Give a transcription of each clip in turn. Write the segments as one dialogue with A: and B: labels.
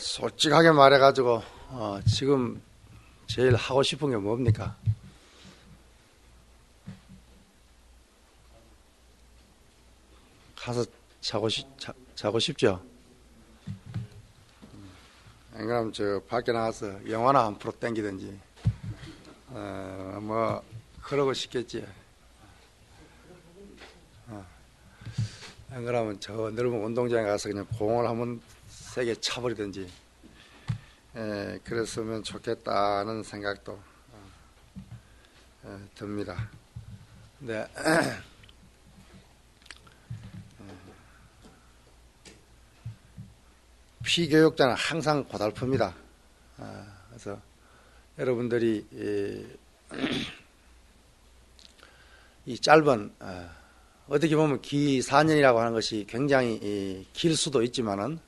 A: 솔직하게 말해가지고 지금 제일 하고 싶은 게 뭡니까? 가서 자고 싶죠? 안 그러면 저 밖에 나가서 영화나 한 프로 땡기든지 뭐 그러고 싶겠지. 안 그러면 저 넓은 운동장에 가서 그냥 공을 한번 세게 차버리든지 그랬으면 좋겠다는 생각도 듭니다. 네. 피교육자는 항상 고달픕니다. 그래서 여러분들이 이 짧은 어떻게 보면 기 4년이라고 하는 것이 굉장히 길 수도 있지만은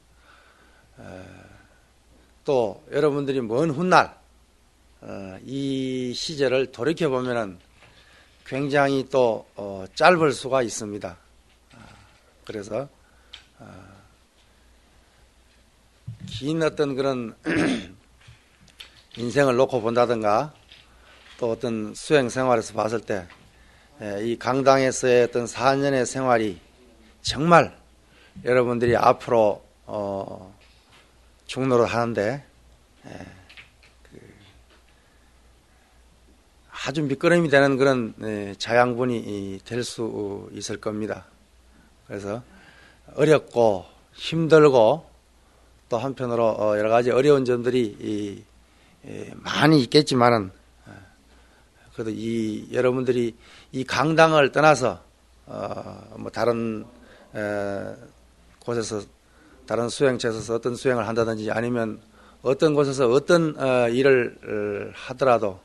A: 또 여러분들이 먼 훗날 이 시절을 돌이켜 보면은 굉장히 또 짧을 수가 있습니다. 그래서 긴 어떤 그런 인생을 놓고 본다든가 또 어떤 수행 생활에서 봤을 때 이 강당에서의 어떤 4년의 생활이 정말 여러분들이 앞으로 중로를 하는데 아주 밑거름이 되는 그런 자양분이 될 수 있을 겁니다. 그래서 어렵고 힘들고 또 한편으로 여러 가지 어려운 점들이 많이 있겠지만은 그래도 여러분들이 이 강당을 떠나서 뭐 다른 곳에서 다른 수행처에서 어떤 수행을 한다든지 아니면 어떤 곳에서 어떤 일을 하더라도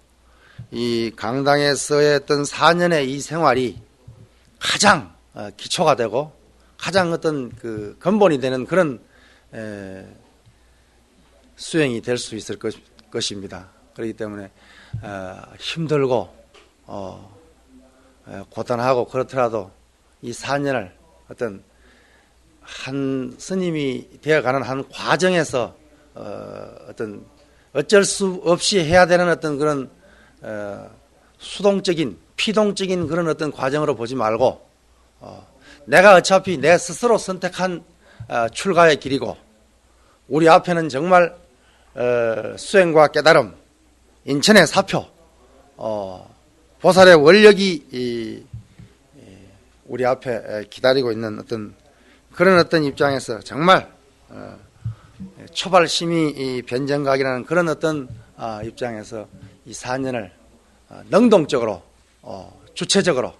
A: 이 강당에서의 어떤 4년의 이 생활이 가장 기초가 되고 가장 어떤 그 근본이 되는 그런 수행이 될 수 있을 것입니다. 그렇기 때문에 힘들고 고단하고 그렇더라도 이 4년을 어떤 한 스님이 되어가는 한 과정에서 어떤 어쩔 수 없이 해야 되는 어떤 그런 수동적인 피동적인 그런 어떤 과정으로 보지 말고 내가 어차피 내 스스로 선택한 출가의 길이고 우리 앞에는 정말 수행과 깨달음, 인천의 사표, 보살의 원력이 우리 앞에 기다리고 있는 그런 어떤 입장에서 정말 초발심이 변정각이라는 그런 어떤 입장에서 이 4년을 능동적으로 주체적으로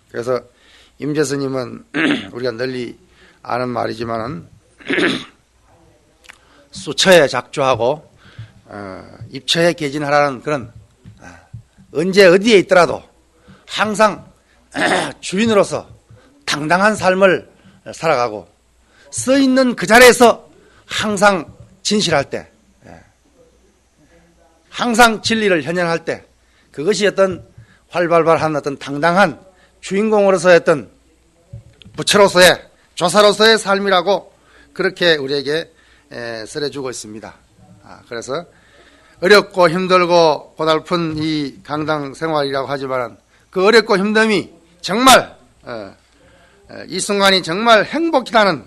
A: 그래서 임재 스님은 우리가 널리 아는 말이지만은 수처에 작주하고 입처에 개진하라는 그런 언제 어디에 있더라도 항상 주인으로서 당당한 삶을 살아가고 서 있는 그 자리에서 항상 진실할 때 항상 진리를 현현할 때 그것이 어떤 활발한 어떤 당당한 주인공으로서의 어떤 부처로서의 조사로서의 삶이라고 그렇게 우리에게 설해주고 있습니다. 그래서 어렵고 힘들고 고달픈 이 강당 생활이라고 하지만 그 어렵고 힘듦이 정말 이 순간이 정말 행복하다는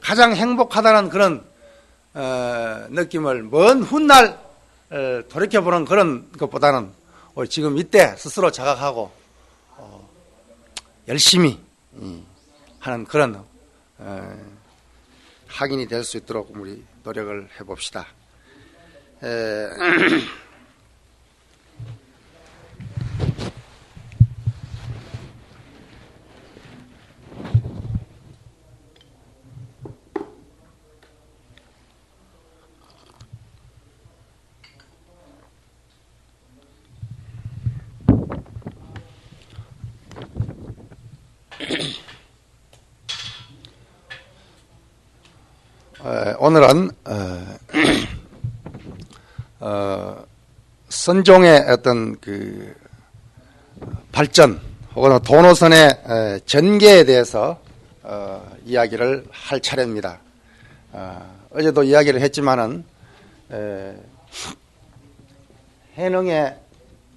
A: 가장 행복하다는 그런 느낌을 먼 훗날 돌이켜보는 그런 것보다는 지금 이때 스스로 자각하고 열심히 하는 그런 확인이 될 수 있도록 우리 노력을 해봅시다. 오늘은 선종의 어떤 그 발전 혹은 도노선의 전개에 대해서 이야기를 할 차례입니다. 어제도 이야기를 했지만은 해능의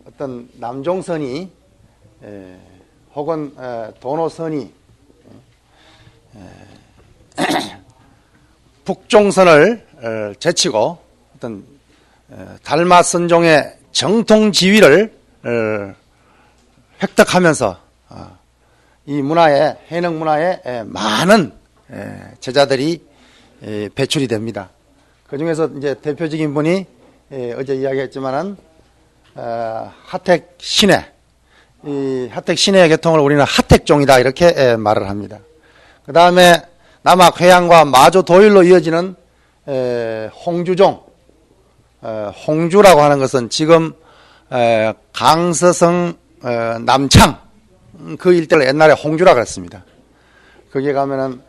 A: 어떤 남종선이 혹은 도노선이 북종선을 제치고 어떤 달마선종의 정통 지위를 획득하면서 이 문화에 해능 문화에 많은 제자들이 배출이 됩니다. 그 중에서 이제 대표적인 분이 어제 이야기했지만은 하택 신해, 이 하택 신해의 계통을 우리는 하택종이다 이렇게 말을 합니다. 그 다음에 남악 회양과 마조 도율로 이어지는 홍주종, 홍주라고 하는 것은 지금 강서성 남창 그 일대를 옛날에 홍주라 그랬습니다. 거기에 가면은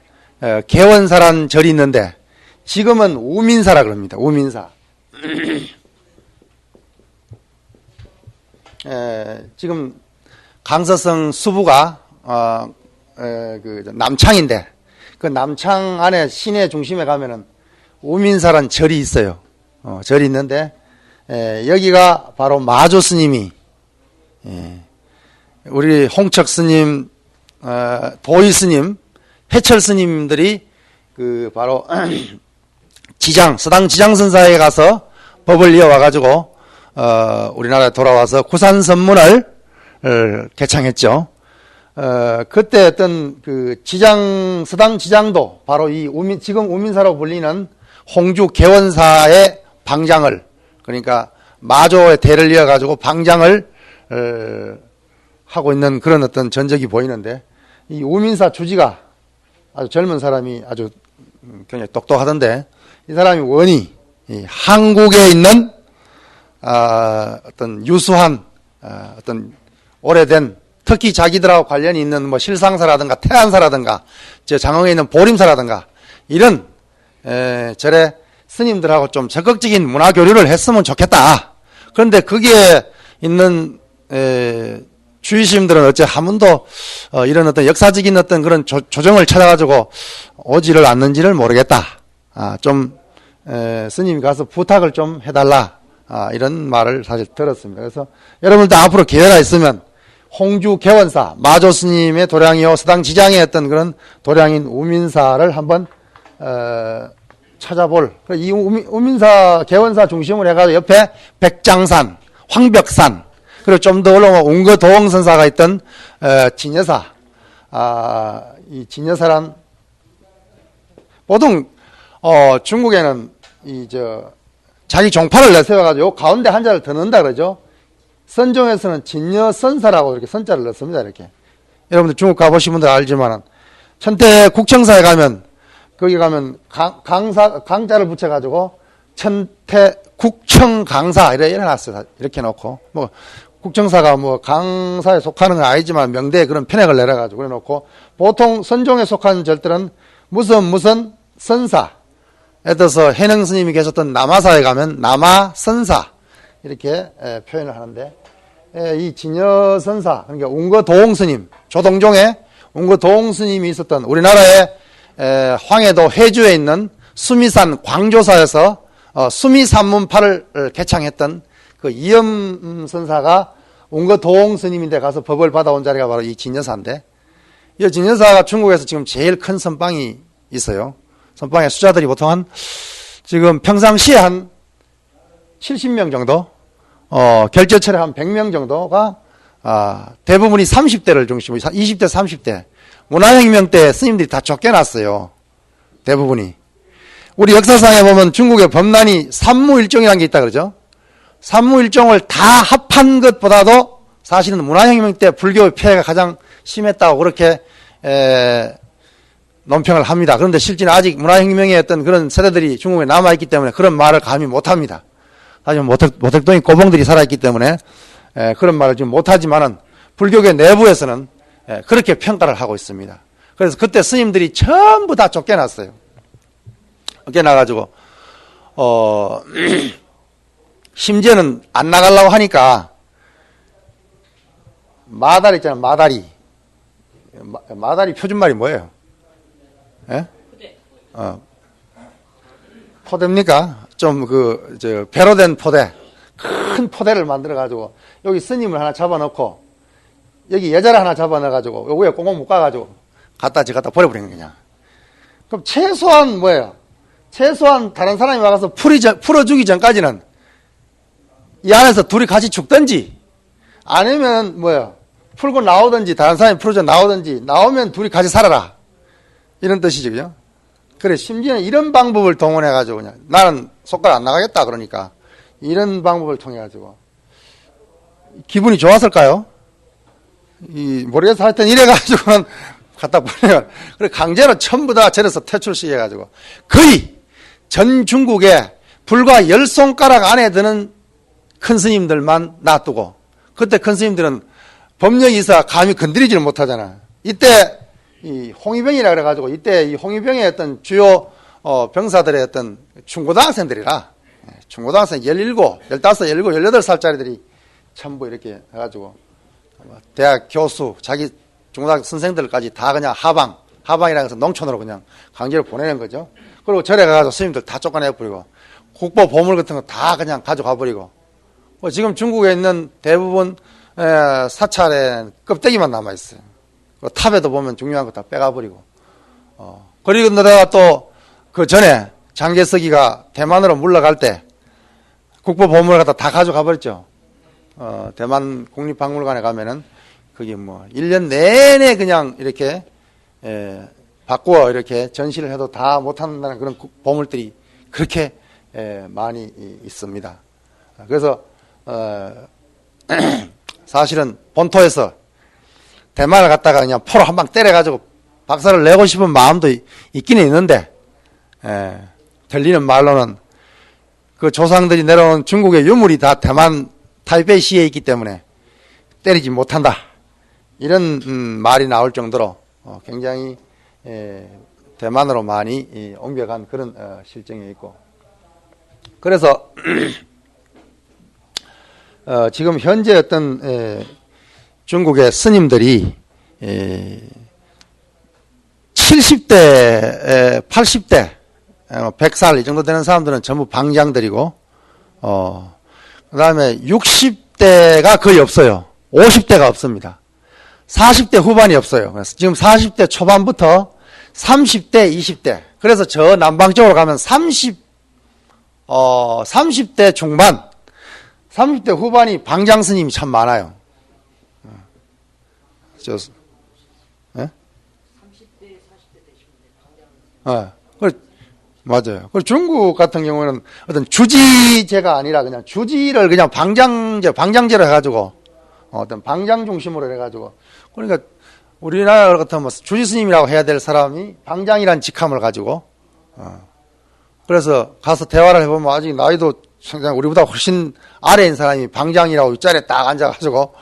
A: 개원사란 절이 있는데 지금은 우민사라 그럽니다. 우민사. 지금 강서성 수부가 그 남창인데 그 남창 안에 시내 중심에 가면은 우민사란 절이 있어요. 절이 있는데 여기가 바로 마조 스님이 우리 홍척 스님, 도의 스님, 해철 스님들이 그 바로 서당 지장선사에 가서 법을 이어와가지고 우리나라에 돌아와서 구산선문을 개창했죠. 그때 어떤 그 서당 지장도 바로 이 지금 우민사라고 불리는 홍주 개원사의 방장을, 그러니까 마조의 대를 이어가지고 방장을 하고 있는 그런 어떤 전적이 보이는데, 이 우민사 주지가 아주 젊은 사람이 아주 굉장히 똑똑하던데, 이 사람이 원이 한국에 있는 어떤 유수한 어떤 오래된, 특히 자기들하고 관련이 있는 뭐 실상사라든가 태안사라든가 저 장흥에 있는 보림사라든가 이런 절에 스님들하고 좀 적극적인 문화 교류를 했으면 좋겠다. 그런데 거기에 있는 주의심들은 어째 한 번도 이런 어떤 역사적인 어떤 그런 조정을 찾아가지고 오지를 않는지를 모르겠다. 좀 스님이 가서 부탁을 좀 해달라. 이런 말을 사실 들었습니다. 그래서 여러분들 앞으로 기회가 있으면 홍주 개원사, 마조 스님의 도량이요 서당 지장의 어떤 그런 도량인 우민사를 한번 찾아볼, 이 우민사 개원사 중심으로 해가지고 옆에 백장산, 황벽산, 그리고 좀 더 올라오면 웅거도홍선사가 있던 진여사, 이 진여사란 보통 중국에는 자기 종파를 내세워가지고 가운데 한자를 더 넣는다 그러죠. 선종에서는 진여선사라고 이렇게 선자를 넣습니다. 이렇게 여러분들 중국 가보신 분들 알지만은 천태 국청사에 가면 거기 가면 강자를 붙여가지고 천태 국청 강사 이래 놨어요. 이렇게 놓고 뭐 국청사가 뭐 강사에 속하는 건 아니지만 명대에 그런 편액을 내려가지고 그래 놓고, 보통 선종에 속한 절들은 무슨 선사, 예를 들어서 해능 스님이 계셨던 남아사에 가면 남아선사 이렇게 표현을 하는데, 이 진여선사, 그러니까 웅거도홍 스님, 조동종의 웅거도홍 스님이 있었던 우리나라의 황해도 해주에 있는 수미산 광조사에서 수미산문파를 개창했던 그 이염선사가 웅거도홍 스님인데 가서 법을 받아온 자리가 바로 이 진여사인데, 이 진여사가 중국에서 지금 제일 큰 선방이 있어요. 선방의 수자들이 보통 지금 평상시에 한 70명 정도, 결제철에 한 100명 정도가, 대부분이 30대를 중심으로, 20대, 30대. 문화혁명 때 스님들이 다 쫓겨났어요. 대부분이. 우리 역사상에 보면 중국의 범란이 삼무일종이라는 게 있다 그러죠. 삼무일종을 다 합한 것보다도 사실은 문화혁명 때 불교의 폐해가 가장 심했다고 그렇게, 논평을 합니다. 그런데 실제는 아직 문화혁명의 어떤 그런 세대들이 중국에 남아있기 때문에 그런 말을 감히 못합니다. 사실 모택동의 고봉들이 살아있기 때문에 그런 말을 지금 못하지만은 불교계 내부에서는 그렇게 평가를 하고 있습니다. 그래서 그때 스님들이 전부 다 쫓겨났어요. 쫓겨나가지고 심지어는 안 나가려고 하니까 마다리 있잖아요. 마다리 표준말이 뭐예요? 예? 포대입니까? 좀 배로 된 포대, 큰 포대를 만들어가지고 여기 스님을 하나 잡아놓고 여기 여자를 하나 잡아넣어가지고 요 위에 꽁꽁 묶어가지고 갖다 버려버리는 거냐. 그럼 최소한 뭐예요? 최소한 다른 사람이 와서 풀어주기 전까지는 이 안에서 둘이 같이 죽든지 아니면 뭐예요? 풀고 나오든지 다른 사람이 풀어줘 나오든지 나오면 둘이 같이 살아라. 이런 뜻이죠. 그죠? 그래, 심지어는 이런 방법을 동원해가지고 그냥 나는 손가락 안 나가겠다 그러니까 이런 방법을 통해가지고 기분이 좋았을까요? 모르겠어. 하여튼 이래가지고는 갖다 버려요. 그래, 강제로 전부 다 절에서 퇴출시켜가지고 거의 전 중국에 불과 10손가락 안에 드는 큰 스님들만 놔두고 그때 큰 스님들은 법령이 있어 감히 건드리지를 못하잖아. 이때 이 홍위병이라 그래가지고 이때 이 홍위병의 어떤 주요 병사들의 어떤 중고등학생들이라 중고등학생 17, 15, 17, 18살짜리들이 전부 이렇게 해가지고 대학 교수 자기 중고등학교 선생들까지 다 그냥 하방이라 해서 농촌으로 그냥 강제로 보내는 거죠. 그리고 절에 가서 스님들 다 쫓아내버리고 국보 보물 같은 거 다 그냥 가져가 버리고 지금 중국에 있는 대부분 사찰에 껍데기만 남아있어요. 탑에도 보면 중요한 거 다 빼가버리고 그리고 내가 또 그 전에 장개석이가 대만으로 물러갈 때 국보 보물을 갖다 다 가져가 버렸죠. 대만 국립박물관에 가면은 그게 뭐 1년 내내 그냥 이렇게 바꾸어 이렇게 전시를 해도 다 못한다는 그런 보물들이 그렇게 많이 있습니다. 그래서 사실은 본토에서 대만을 갖다가 그냥 포로 한 방 때려가지고 박살을 내고 싶은 마음도 있기는 있는데 들리는 말로는 그 조상들이 내려온 중국의 유물이 다 대만 타이베이시에 있기 때문에 때리지 못한다. 이런 말이 나올 정도로 굉장히 대만으로 많이 옮겨간 그런 실정이 있고 그래서 지금 현재 어떤 중국의 스님들이 70대, 80대, 100살 이 정도 되는 사람들은 전부 방장들이고 그 다음에 60대가 거의 없어요. 50대가 없습니다. 40대 후반이 없어요. 그래서 지금 40대 초반부터 30대, 20대. 그래서 저 남방 쪽으로 가면 30대 중반, 30대 후반이 방장 스님이 참 많아요. 예? 30대, 40대 되시면 방장. 맞아요. 그리고 중국 같은 경우에는 어떤 주지제가 아니라 그냥 주지를 그냥 방장제로 해가지고 어떤 방장 중심으로 해가지고 그러니까 우리나라 같으면 주지 스님이라고 해야 될 사람이 방장이란 직함을 가지고 그래서 가서 대화를 해보면 아직 나이도 상당히 우리보다 훨씬 아래인 사람이 방장이라고 윗자리에 딱 앉아가지고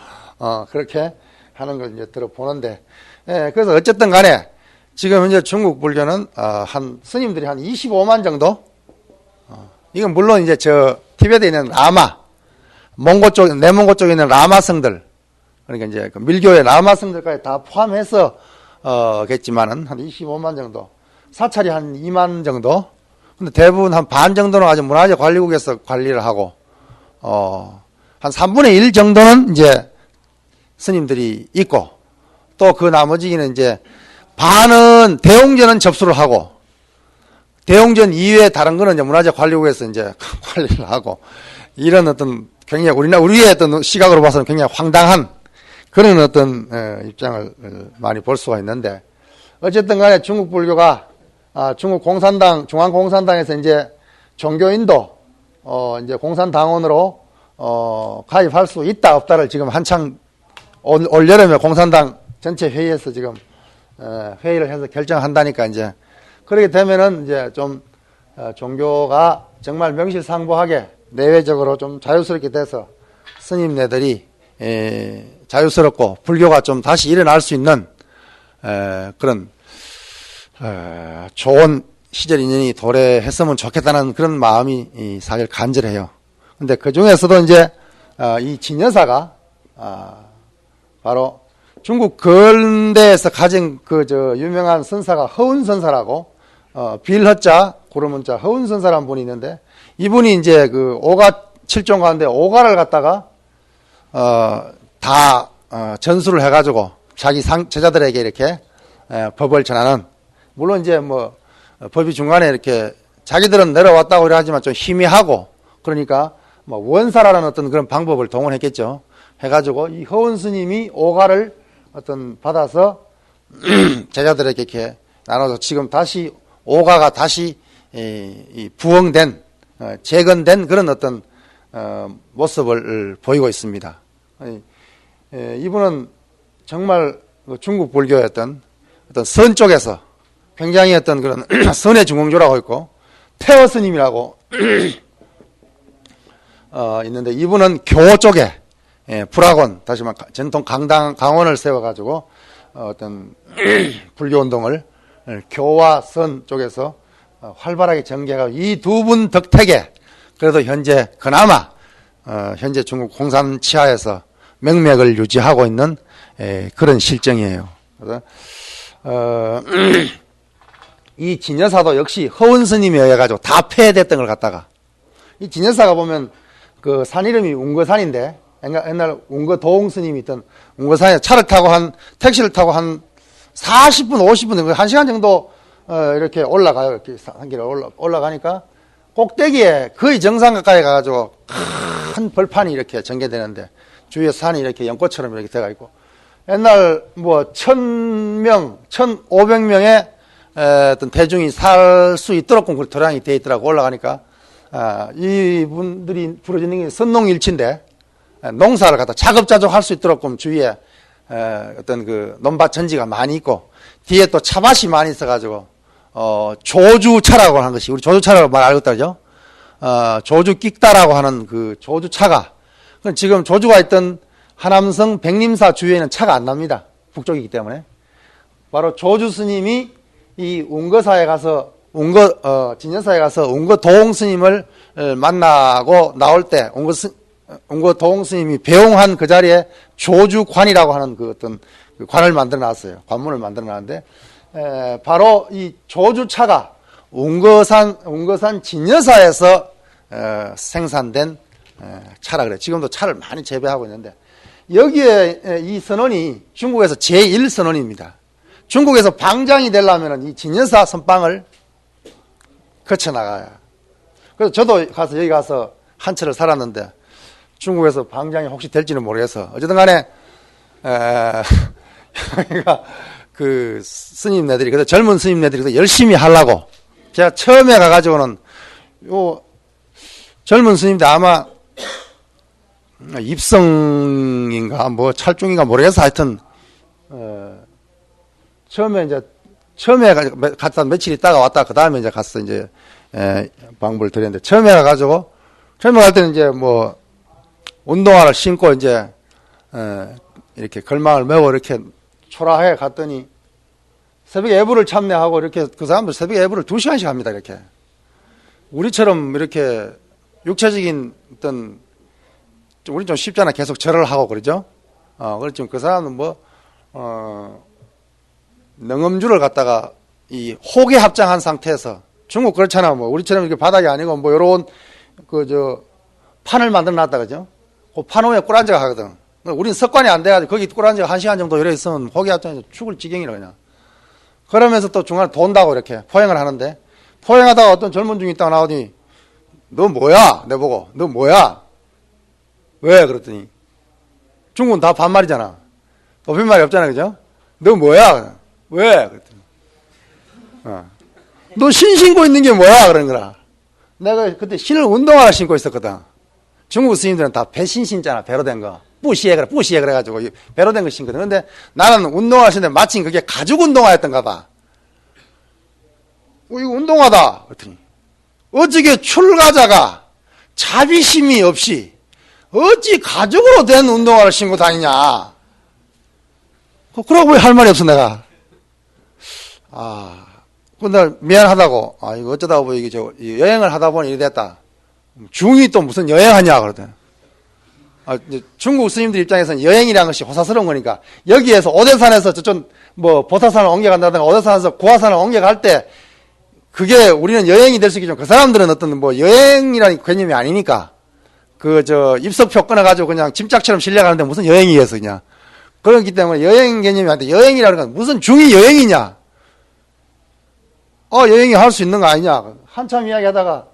A: 그렇게 하는 걸 이제 들어보는데 그래서 어쨌든 간에 지금 현재 중국 불교는 한 스님들이 한 25만 정도 이건 물론 이제 저 티베트에 있는 라마 몽고 쪽 내몽고 쪽에 있는 라마성들 그러니까 이제 그 밀교의 라마성들까지 다 포함해서 겠지만은 한 25만 정도 사찰이 한 2만 정도 근데 대부분 한 반 정도는 아주 문화재 관리국에서 관리를 하고 한 3분의 1 정도는 이제 스님들이 있고 또 그 나머지는 이제 반은 대웅전은 접수를 하고 대웅전 이외에 다른 거는 이제 문화재 관리국에서 이제 관리를 하고 이런 어떤 굉장히 우리의 어떤 시각으로 봐서는 굉장히 황당한 그런 어떤 입장을 많이 볼 수가 있는데 어쨌든 간에 중국 불교가 중국 공산당 중앙공산당에서 이제 종교인도 이제 공산당원으로 가입할 수 있다 없다를 지금 한창 올 여름에 공산당 전체 회의에서 지금 회의를 해서 결정한다니까 이제 그렇게 되면은 이제 좀 종교가 정말 명실상부하게 내외적으로 좀 자유스럽게 돼서 스님네들이 자유스럽고 불교가 좀 다시 일어날 수 있는 그런 좋은 시절 인연이 도래했으면 좋겠다는 그런 마음이 사실 간절해요. 근데 그 중에서도 이제 이 진여사가 바로 중국 근대에서 가진 그 유명한 선사가 허운 선사라고 빌허자, 구름문자, 허운선사라는 분이 있는데, 이분이 이제 그 오가 7종 가운데 오가를 갖다가, 다, 전수를 해가지고, 자기 제자들에게 이렇게, 법을 전하는, 물론 이제 뭐, 법이 중간에 이렇게, 자기들은 내려왔다고 그래 하지만 좀 희미하고, 그러니까, 뭐, 원사라는 어떤 그런 방법을 동원했겠죠. 해가지고, 이 허운 스님이 오가를 어떤 받아서, 제자들에게 이렇게 나눠서 지금 다시, 오가가 다시, 부흥된, 재건된 그런 어떤, 모습을 보이고 있습니다. 이분은 정말 중국 불교의 어떤 선 쪽에서 굉장히 어떤 그런 선의 중흥조라고 있고, 태어 스님이라고, 있는데 이분은 교 쪽에, 불학원, 다시 말해 전통 강원을 세워가지고, 어떤 불교 운동을 교와 선 쪽에서 활발하게 전개하고 이 두 분 덕택에 그래도 현재 그나마 현재 중국 홍산 치하에서 명맥을 유지하고 있는 그런 실정이에요. 그래서 이 진여사도 역시 허운 스님에 의해 가지고 다 폐해됐던 걸 갖다가 이 진여사가 보면 그 산 이름이 운거산인데 옛날 운거도홍 스님이 있던 운거산에 차를 타고 택시를 타고 한 40분, 50분, 1시간 정도, 이렇게 올라가요. 이렇게 산길을 올라가니까 꼭대기에 거의 정상 가까이 가가지고 큰 벌판이 이렇게 전개되는데 주위에 산이 이렇게 연꽃처럼 이렇게 들어가 있고 옛날 뭐 1000명, 1500명의 어떤 대중이 살 수 있도록 그 도량이 되어 있더라고 올라가니까 이분들이 부러지는 게 선농일치인데 농사를 갖다 자급자족 할 수 있도록 주위에 어떤 그 논밭 전지가 많이 있고 뒤에 또 차밭이 많이 있어가지고 조주차라고 하는 것이 우리 조주차라고 말 알고 있다죠. 조주 끽다라고 하는 그 조주차가 지금 조주가 있던 하남성 백림사 주위에는 차가 안 납니다. 북쪽이기 때문에 바로 조주 스님이 이 운거사에 가서 진여사에 가서 운거도홍 스님을 만나고 나올 때 운거도홍 스님이 배웅한 그 자리에 조주관이라고 하는 그 어떤 관을 만들어 놨어요. 관문을 만들어 놨는데 바로 이 조주차가 운거산 진여사에서 생산된 차라 그래. 지금도 차를 많이 재배하고 있는데 여기에 이 선원이 중국에서 제1선원입니다. 중국에서 방장이 되려면 이 진여사 선방을 거쳐나가야. 그래서 저도 여기 가서 한철을 살았는데 중국에서 방장이 혹시 될지는 모르겠어. 어쨌든 간에 그 스님네들이 그래서 젊은 스님네들이 그래서 열심히 하려고 제가 처음에 가가지고는 요 젊은 스님들 아마 입성인가 뭐 찰중인가 모르겠어. 하여튼 처음에 갔다 며칠 있다가 왔다 그 다음에 이제 갔어 이제 방불을 드렸는데 처음에 가가지고 처음에 갈 때는 이제 뭐 운동화를 신고 이제 이렇게 걸망을 메고 이렇게 초라하게 갔더니 새벽에 애부를 참여하고 이렇게 그 사람들 새벽에 애부를 2시간씩 합니다. 이렇게 우리처럼 이렇게 육체적인 어떤 우리 좀 쉽잖아. 계속 절을 하고 그러죠. 그렇지만 그 사람은 능엄주를 갖다가 이 혹에 합장한 상태에서 중국 그렇잖아. 뭐 우리처럼 이렇게 바닥이 아니고 뭐 요런 판을 만들어 놨다 그죠. 그 판 위에 꿀앉아가 하거든. 우린 습관이 안 돼가지고 거기 꿀앉아가 1시간 정도 이래 있으면 혹에 합장해서 죽을 지경이라 그냥. 그러면서 또 중간에 돈다고 이렇게 포행을 하는데 포행하다가 어떤 젊은 중이 있다가 나오더니 너 뭐야? 내보고 너 뭐야? 왜? 그랬더니 중국은 다 반말이잖아. 높임말이 없잖아. 그죠? 너 뭐야? 왜? 그랬더니 너 신 신고 있는 게 뭐야? 그러는 거라. 내가 그때 신을 운동화를 신고 있었거든. 중국 스님들은 다 배신 신잖아. 배로 된 거. 뿌시에 그래가지고 배로 된 거 신거든. 근데 나는 운동화 신는데 마침 그게 가죽 운동화였던가 봐. 이거 운동화다. 그랬더니 어찌게 출가자가 자비심이 없이 어찌 가죽으로 된 운동화를 신고 다니냐. 그러고 왜 할 말이 없어 내가. 근데 미안하다고. 이거 어쩌다 보니 이게 여행을 하다 보니 이래 됐다. 중이 또 무슨 여행하냐 그러더니. 중국 스님들 입장에서는 여행이라는 것이 호사스러운 거니까 여기에서 오대산에서 저쪽 뭐 보타산을 옮겨간다든가 오대산에서 고화산을 옮겨갈 때 그게 우리는 여행이 될 수 있겠지만 그 사람들은 어떤 뭐 여행이라는 개념이 아니니까 입석표 끊어가지고 그냥 짐짝처럼 실려가는데 무슨 여행이겠어 그냥. 그렇기 때문에 여행 개념이 아닌데 여행이라는 건 무슨 중이 여행이냐. 여행이 할 수 있는 거 아니냐. 한참 이야기하다가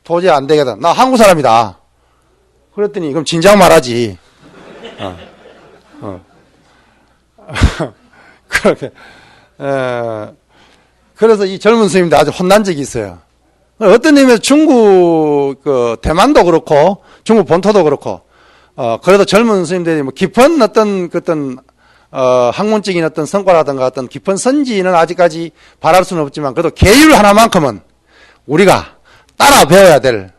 A: 도저히 안 되겠다. 나 한국 사람이다. 그랬더니 그럼 진작 말하지. 그렇게. 그래서 이 젊은 스님들 아주 혼난 적이 있어요. 어떤 의미에서 중국, 대만도 그렇고, 중국 본토도 그렇고, 그래도 젊은 스님들이 뭐 깊은 학문적인 어떤 성과라든가 어떤 깊은 선지는 아직까지 바랄 수는 없지만, 그래도 계율 하나만큼은 우리가 따라 배워야 될,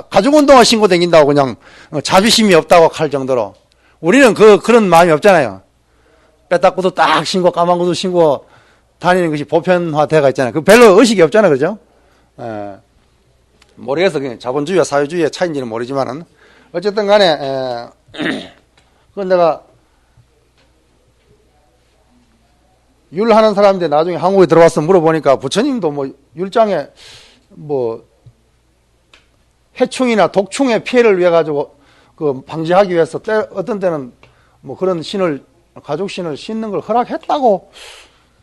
A: 가죽 운동화 신고 다닌다고 그냥 자비심이 없다고 할 정도로, 우리는 그런 마음이 없잖아요. 빼딱구도 딱 신고, 까만 구두 신고, 다니는 것이 보편화되어 있잖아요. 별로 의식이 없잖아요. 그죠? 모르겠어. 그냥 자본주의와 사회주의의 차이인지는 모르지만은. 어쨌든 간에, 그건 내가, 율하는 사람인데 나중에 한국에 들어와서 물어보니까 부처님도 율장에 해충이나 독충의 피해를 위해 가지고 방지하기 위해서 어떤 때는 그런 가죽 신을 신는 걸 허락했다고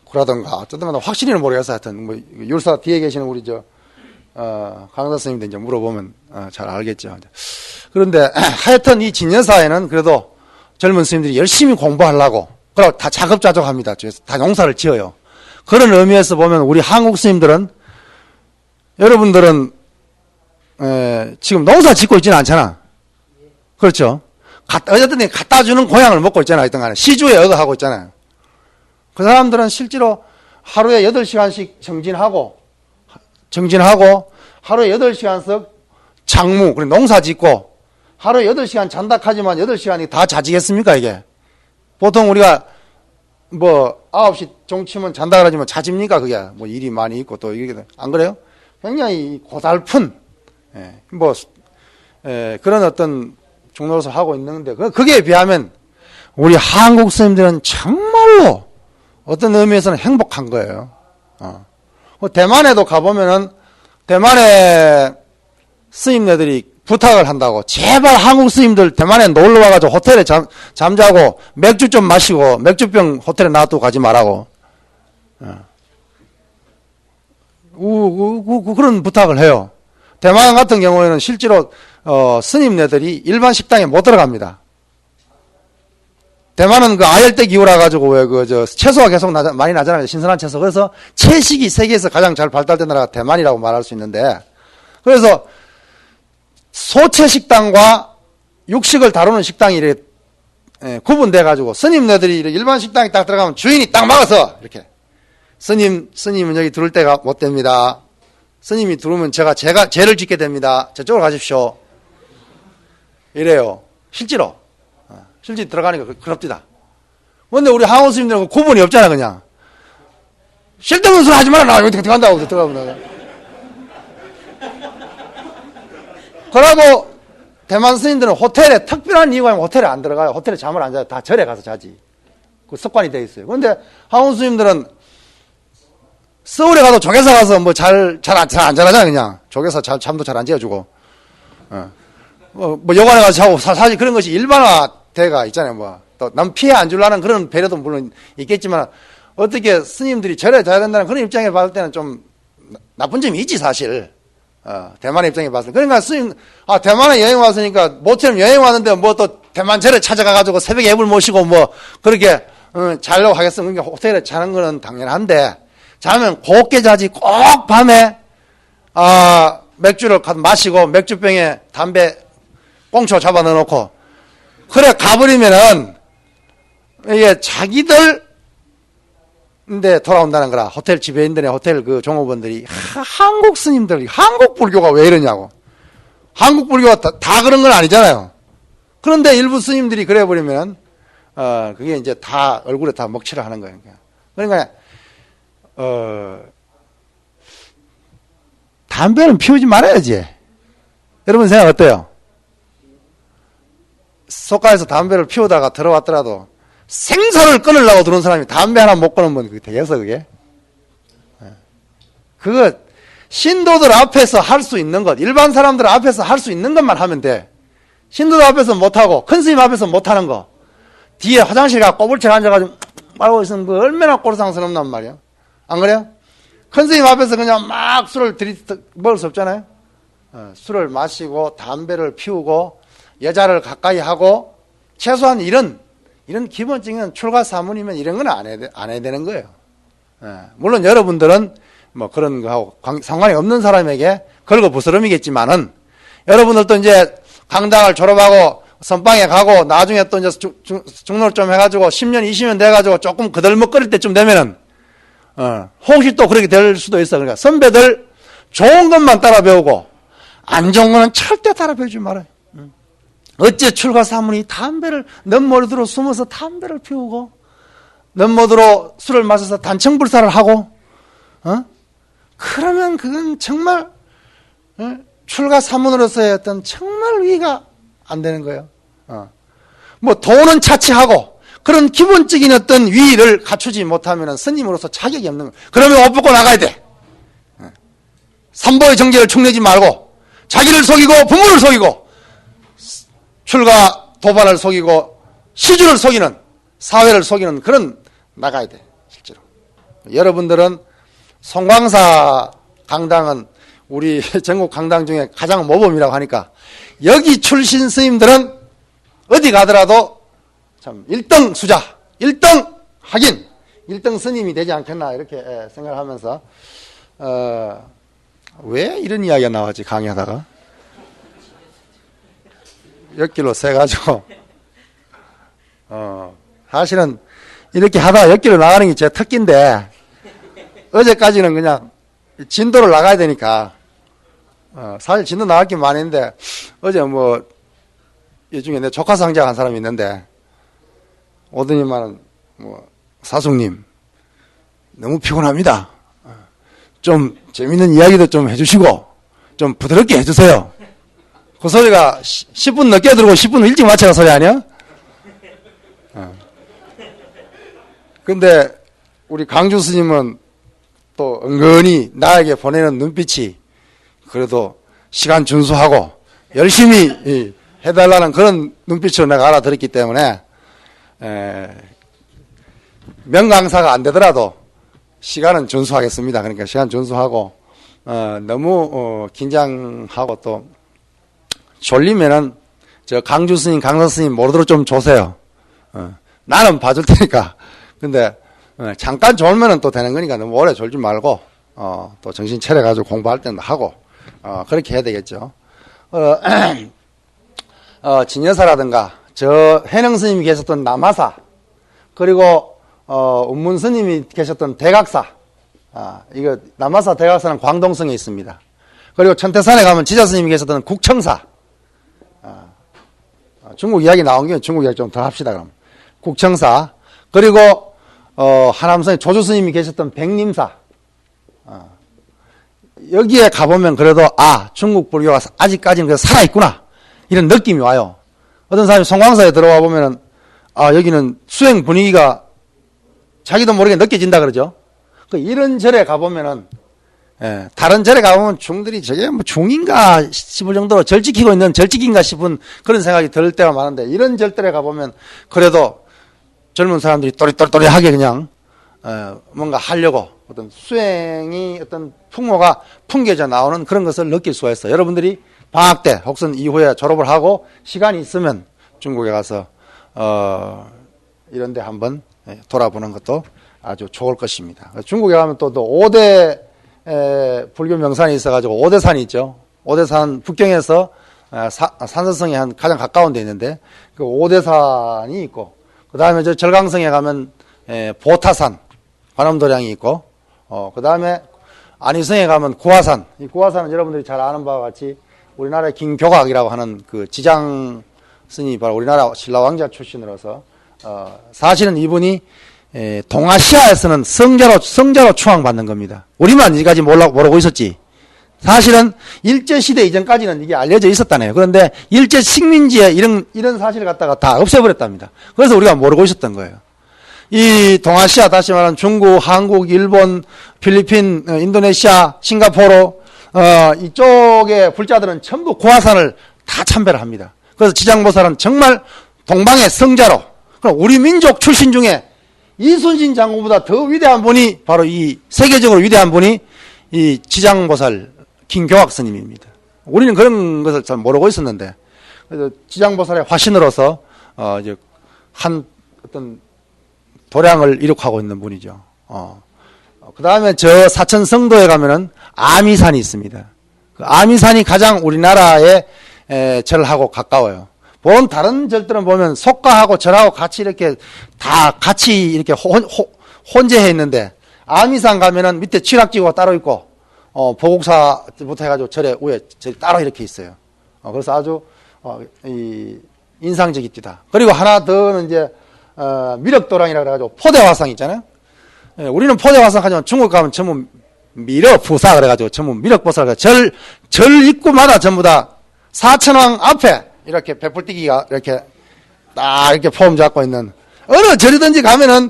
A: 그러던가 어쨌든 확실히는 모르겠어. 하여튼 율사 뒤에 계시는 우리 강사 스님들 이제 물어보면 잘 알겠죠. 그런데 하여튼 이 진여사에는 그래도 젊은 스님들이 열심히 공부하려고 그리고 다 자급자족합니다. 다 농사를 지어요. 그런 의미에서 보면 우리 한국 스님들은 여러분들은 지금 농사 짓고 있지는 않잖아. 그렇죠? 어쨌든 갖다 주는 고향을 먹고 있잖아. 하여튼 간에 시주에 얻어하고 있잖아요. 그 사람들은 실제로 하루에 8시간씩 정진하고 하루에 8시간씩 장무, 그리고 농사 짓고 하루에 8시간 잔다 하지만 8시간이 다 자지겠습니까, 이게? 보통 우리가 9시 종치면 잔다 그러지만 자집니까, 그게? 일이 많이 있고 또 이게 안 그래요? 굉장히 고달픈, 그런 어떤 중노릇을 하고 있는데, 그게 비하면 우리 한국 스님들은 정말로 어떤 의미에서는 행복한 거예요. 대만에도 가보면은, 대만에 스님네들이 부탁을 한다고, 제발 한국 스님들 대만에 놀러 와가지고 호텔에 잠자고, 맥주 좀 마시고, 맥주병 호텔에 놔두고 가지 말라고. 그런 부탁을 해요. 대만 같은 경우에는 실제로, 스님네들이 일반 식당에 못 들어갑니다. 대만은 아열대 기후라 가지고 채소가 계속 많이 나잖아요. 신선한 채소. 그래서 채식이 세계에서 가장 잘 발달된 나라가 대만이라고 말할 수 있는데, 그래서 소채 식당과 육식을 다루는 식당이 이렇게 구분돼 가지고 스님네들이 일반 식당에 딱 들어가면 주인이 딱 막아서 이렇게 스님은 여기 들어올 때가 못 됩니다. 스님이 들어오면 제가 죄를 짓게 됩니다. 저쪽으로 가십시오. 이래요. 실제로 들어가니까 그럽디다. 근데 우리 한국 스님들은 구분이 없잖아, 그냥. 쓸데없는 소리 하지 마라, 나 여기 들어간다고, 들어가면. 그러고, 대만 스님들은 호텔에, 특별한 이유가 아니면 호텔에 안 들어가요. 호텔에 잠을 안 자요. 다 절에 가서 자지. 그 습관이 돼 있어요. 근데 한국 스님들은 서울에 가도 조계사 가서 잘 안 자라잖아, 그냥. 조계사 잠도 잘 안 재워주고. 여관에 가서 자고, 사실 그런 것이 일반화돼가 있잖아요, 또 남 피해 안 주려는 그런 배려도 물론 있겠지만, 어떻게 스님들이 절에 자야 된다는 그런 입장에 봤을 때는 좀 나쁜 점이 있지, 사실. 대만의 입장에 봤을 때. 그러니까 스님, 대만에 여행 왔으니까, 모처럼 여행 왔는데 또 대만 절에 찾아가가지고 새벽에 애불 모시고 그렇게, 자려고 하겠으면, 그러니까 호텔에 자는 거는 당연한데, 자면 곱게 자지, 꼭 밤에, 맥주를 마시고, 맥주병에 담배 꽁초 잡아 넣어놓고, 그래, 가버리면은, 이게 자기들, 인데 돌아온다는 거라. 호텔 지배인들의 호텔 종업원들이, 한국 스님들, 한국 불교가 왜 이러냐고. 한국 불교가 다 그런 건 아니잖아요. 그런데 일부 스님들이 그래 버리면, 그게 이제 다 얼굴에 다 먹칠을 하는 거예요. 그러니까, 담배는 피우지 말아야지. 여러분 생각 어때요? 속가에서 담배를 피우다가 들어왔더라도 생사를 끊으려고 들어온 사람이 담배 하나 못 끊으면 그게 되겠어, 그게? 그거 신도들 앞에서 할 수 있는 것, 일반 사람들 앞에서 할 수 있는 것만 하면 돼. 신도들 앞에서 못하고 큰 스님 앞에서 못하는 거, 뒤에 화장실 가 꼬불쳐 앉아가지고 말하고 있으면 그 얼마나 꼴상스럽단 말이야. 안 그래요? 큰 스님 앞에서 그냥 막 술을 먹을 수 없잖아요. 술을 마시고 담배를 피우고 여자를 가까이 하고 최소한 이런 기본적인 출가 사문이면 이런 건 안 해야 되는 거예요. 물론 여러분들은 뭐 그런 거하고 상관이 없는 사람에게 걸고 부스럼이겠지만은 여러분들도 이제 강당을 졸업하고 선방에 가고 나중에 또 이제 중로를 좀 해가지고 10년, 20년 돼가지고 조금 그들먹거릴 때쯤 되면은 혹시 또 그렇게 될 수도 있어. 그러니까 선배들 좋은 것만 따라 배우고 안 좋은 거는 절대 따라 배우지 말아요. 어째 출가 사문이 담배를 넘모드로 숨어서 담배를 피우고 넘모드로 술을 마셔서 단청불사를 하고 그러면 그건 정말 출가 사문으로서의 어떤 정말 위가 안 되는 거예요. 뭐 돈은 차치하고 그런 기본적인 어떤 위를 갖추지 못하면 스님으로서 자격이 없는 거예요. 그러면 옷 벗고 나가야 돼. 삼보의 정제를 축내지 말고 자기를 속이고 부모를 속이고 출가 도반을 속이고 시주를 속이는 사회를 속이는 그런 나가야 돼. 실제로 여러분들은 송광사 강당은 우리 전국 강당 중에 가장 모범이라고 하니까 여기 출신 스님들은 어디 가더라도 참 1등 수자, 1등 하긴 1등 스님이 되지 않겠나 이렇게 생각하면서 왜 이런 이야기가 나왔지 강의하다가 엿길로 세가지고 사실은 이렇게 하다가 엿길로 나가는 게 제 특기인데 어제까지는 그냥 진도를 나가야 되니까 사실 진도 나갈 게 많은데 어제 뭐 이 중에 내 조카 상자 한 사람이 있는데 오더니만은 뭐 사숙님 너무 피곤합니다. 좀 재밌는 이야기도 좀 해주시고 좀 부드럽게 해주세요. 그 소리가 10분 늦게 들고 10분 일찍 맞춰가 소리 아니야? 근데 우리 강주 스님은 또 은근히 나에게 보내는 눈빛이 그래도 시간 준수하고 열심히 해달라는 그런 눈빛으로 내가 알아들었기 때문에 명강사가 안 되더라도 시간은 준수하겠습니다. 그러니까 시간 준수하고 너무 긴장하고 또 졸리면은 저 강주 스님, 강사 스님 모르도록 좀 조세요. 나는 봐줄 테니까. 근데 잠깐 졸면은 또 되는 거니까 너무 오래 졸지 말고 또 정신 차려가지고 공부할 때는 하고 그렇게 해야 되겠죠. 진여사라든가 저 해능 스님이 계셨던 남하사 그리고 운문 스님이 계셨던 대각사 이거 남하사 대각사는 광동성에 있습니다. 그리고 천태산에 가면 지자 스님이 계셨던 국청사 중국 이야기 나온 김에 중국 이야기 좀 더 합시다. 그럼 국청사 그리고 하남성에 조주 스님이 계셨던 백림사 여기에 가보면 그래도 중국 불교가 아직까지는 그래도 살아있구나 이런 느낌이 와요. 어떤 사람이 송광사에 들어와 보면은 여기는 수행 분위기가 자기도 모르게 느껴진다 그러죠. 이런 절에 가보면은 다른 절에 가보면 중들이 저게 뭐 중인가 싶을 정도로 절 지키고 있는 절지기인가 싶은 그런 생각이 들 때가 많은데 이런 절들에 가보면 그래도 젊은 사람들이 또리또리하게 그냥 뭔가 하려고 어떤 수행이 어떤 풍모가 풍겨져 나오는 그런 것을 느낄 수가 있어요. 여러분들이 방학 때 혹은 이후에 졸업을 하고 시간이 있으면 중국에 가서 이런 데 한번 돌아보는 것도 아주 좋을 것입니다. 중국에 가면 또 5대 불교 명산이 있어가지고 5대산이 있죠. 5대산 북경에서 산서성에 한 가장 가까운 데 있는데 그 5대산이 있고 그 다음에 저 절강성에 가면 보타산 관음도량이 있고 그 다음에 안희성에 가면 구화산 이 구화산은 여러분들이 잘 아는 바와 같이 우리나라의 김교각이라고 하는 그 지장 스님이 바로 우리나라 신라왕자 출신으로서 사실은 이분이 동아시아에서는 성자로 추앙받는 겁니다. 우리만 이제까지 모르고 있었지. 사실은 일제시대 이전까지는 이게 알려져 있었다네요. 그런데 일제 식민지에 이런 사실을 갖다가 다 없애버렸답니다. 그래서 우리가 모르고 있었던 거예요. 이 동아시아, 다시 말하면 중국, 한국, 일본, 필리핀, 인도네시아, 싱가포르, 이쪽의 불자들은 전부 고아산을 다 참배를 합니다. 그래서 지장보살은 정말 동방의 성자로, 그럼 우리 민족 출신 중에 이순신 장군보다 더 위대한 분이 바로 이 세계적으로 위대한 분이 이 지장보살 김교학 스님입니다. 우리는 그런 것을 잘 모르고 있었는데, 그래서 지장보살의 화신으로서 이제 한 어떤 도량을 이룩하고 있는 분이죠. 그 다음에 저 사천 성도에 가면은 아미산이 있습니다. 그 아미산이 가장 우리나라의 절하고 가까워요. 보통 다른 절들은 보면 속가하고 절하고 같이 이렇게 다 같이 이렇게 혼재해 있는데, 아미산 가면은 밑에 칠학지구가 따로 있고, 보국사부터 해가지고 절에 위에 절이 따로 이렇게 있어요. 그래서 아주, 인상적입니다. 그리고 하나 더는 이제, 미륵도랑이라고 그래가지고 포대화상 있잖아요. 예, 우리는 포대화상 하지만 중국 가면 전부 미륵부사 그래가지고 전부 미륵보살, 절 입구마다 전부 다 사천왕 앞에 이렇게 배불뛰기가 이렇게 딱 이렇게 폼 잡고 있는 어느 절이든지 가면은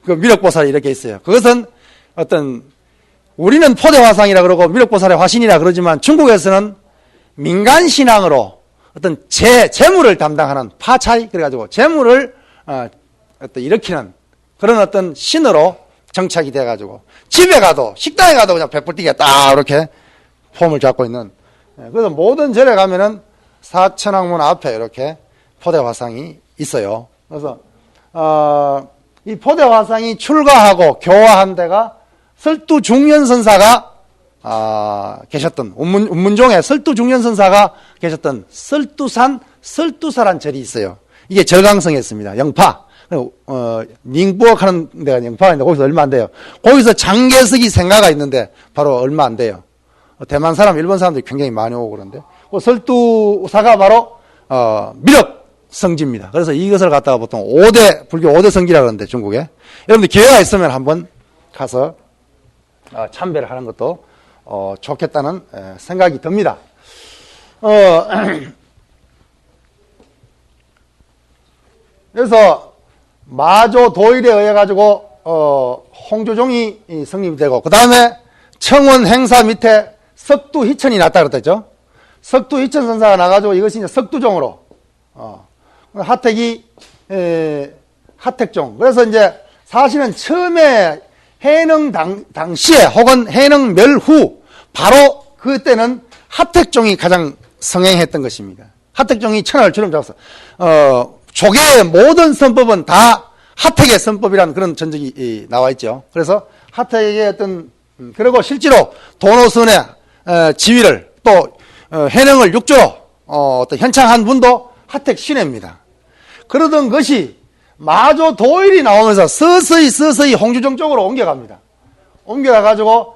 A: 그 미륵보살이 이렇게 있어요. 그것은 어떤 우리는 포대화상이라 그러고 미륵보살의 화신이라 그러지만 중국에서는 민간신앙으로 어떤 재물을 담당하는 파차이 그래가지고 재물을 어떤 일으키는 그런 어떤 신으로 정착이 돼가지고 집에 가도 식당에 가도 그냥 배불뛰기가 딱 이렇게 폼을 잡고 있는, 그래서 모든 절에 가면은 사천왕문 앞에 이렇게 포대화상이 있어요. 그래서 이 포대화상이 출가하고 교화한 데가 설두중년선사가 계셨던 운문종에 설두중년선사가 계셨던 설두사란 절이 있어요. 이게 절강성에 있습니다. 영파. 닝부억 하는 데가 영파가 있는데 거기서 얼마 안 돼요. 거기서 장개석이 생가가 있는데 바로 얼마 안 돼요. 대만 사람, 일본 사람들이 굉장히 많이 오고 그러는데 그 설두사가 바로 미륵 성지입니다. 그래서 이것을 갖다가 보통 불교 5대 성지라 그러는데 중국에 여러분들 기회가 있으면 한번 가서 참배를 하는 것도 좋겠다는 생각이 듭니다. 그래서 마조 도일에 의해 가지고 홍조종이 성립이 되고, 그 다음에 청원 행사 밑에 석두희천이 났다 그랬죠. 석두희천 선사가 나가지고 이것이 이제 석두종으로 하택이 하택종. 그래서 이제 사실은 처음에 해능 당시에 혹은 해능 멸후 바로 그때는 하택종이 가장 성행했던 것입니다. 하택종이 천하를 주름 잡았어. 조계의 모든 선법은 다 하택의 선법이라는 그런 전적이 나와 있죠. 그래서 하택의 어떤 그리고 실제로 도노선의 지위를 또 해능을 육조로 어떤 현창한 분도 하택 신해입니다. 그러던 것이 마조 도일이 나오면서 서서히 홍주종 쪽으로 옮겨갑니다. 옮겨가가지고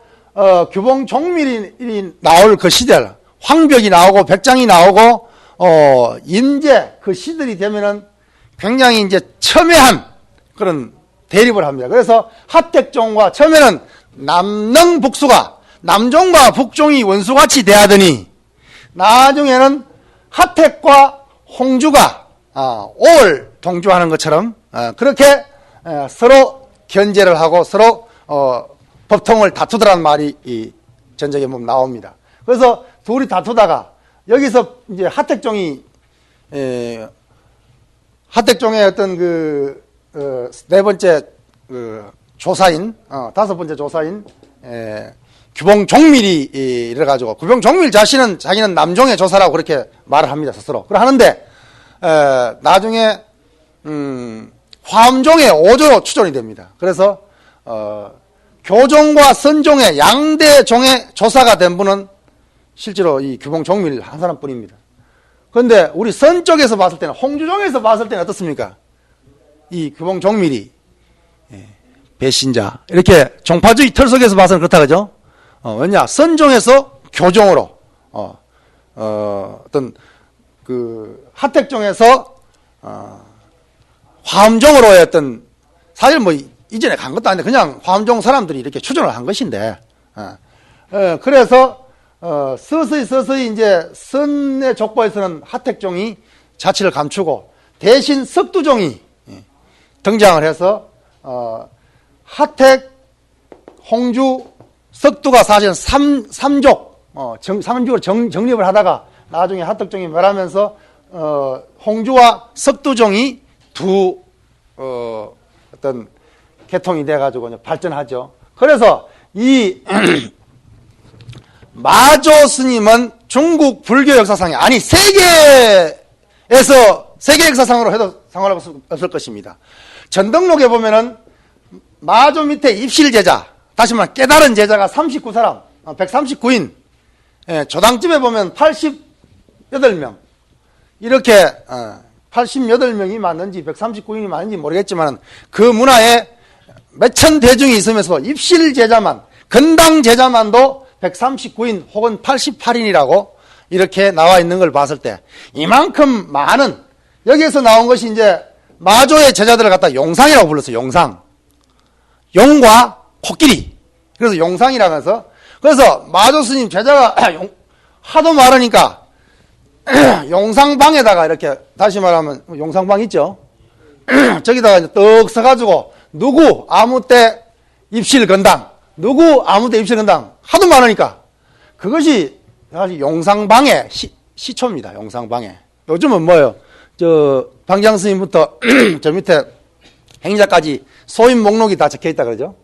A: 규봉 종밀이 나올 그 시대를 황벽이 나오고 백장이 나오고 임제 그 시들이 되면은 굉장히 이제 첨예한 그런 대립을 합니다. 그래서 하택종과 처음에는 남능북수가 남종과 북종이 원수같이 대하더니 나중에는 하택과 홍주가 올 동조하는 것처럼 그렇게 서로 견제를 하고 서로 법통을 다투더라는 말이 이 전적에 보면 나옵니다. 그래서 둘이 다투다가 여기서 이제 하택종이 하택종의 어떤 네 번째 조사인, 다섯 번째 조사인, 규봉종밀이 이래가지고, 규봉종밀 자신은 자기는 남종의 조사라고 그렇게 말을 합니다, 스스로. 그러 하는데, 나중에, 화엄종의 5조로 추존이 됩니다. 그래서, 교종과 선종의 양대 종의 조사가 된 분은 실제로 이 규봉종밀 한 사람 뿐입니다. 그런데 우리 선 쪽에서 봤을 때는, 홍주종에서 봤을 때는 어떻습니까? 이 규봉종밀이 배신자, 이렇게 종파주의 틀 속에서 봐서는 그렇다 그죠? 왜냐, 선종에서 교종으로 어떤 그 하택종에서 화엄종으로의 어떤, 사실 뭐 이전에 간 것도 아닌데 그냥 화엄종 사람들이 이렇게 추존을 한 것인데, 그래서 서서히 이제 선의 족보에서는 하택종이 자치를 감추고 대신 석두종이 등장을 해서 하택, 홍주, 석두가 사실은 삼족, 삼족으로 정립을 하다가 나중에 하택종이 멸하면서 홍주와 석두종이 두 어떤 계통이 돼가지고 발전하죠. 그래서 이 마조 스님은 중국 불교 역사상에, 아니 세계 역사상으로 해도 상관없을 것입니다. 전등록에 보면은 마조 밑에 입실 제자, 다시 말해 깨달은 제자가 39사람, 139인, 조당집에 보면 88명, 이렇게 88명이 맞는지 139인이 맞는지 모르겠지만 그 문화에 몇천 대중이 있으면서 입실 제자만, 건당 제자만도 139인 혹은 88인이라고 이렇게 나와 있는 걸 봤을 때 이만큼 많은, 여기에서 나온 것이 이제 마조의 제자들을 갖다 용상이라고 불렀어요. 용상. 용과 코끼리. 그래서 용상이라고 해서, 그래서 마조 스님 제자가 하도 많으니까 용상방에다가 이렇게, 다시 말하면 용상방 있죠. 저기다가 이제 떡 서가지고 누구 아무 때 입실 건당, 누구 아무 때 입실 건당 하도 많으니까 그것이 사실 용상방의 시초입니다. 용상방에. 요즘은 뭐예요? 방장 스님부터 저 밑에 행자까지 소인 목록이 다 적혀 있다 그러죠.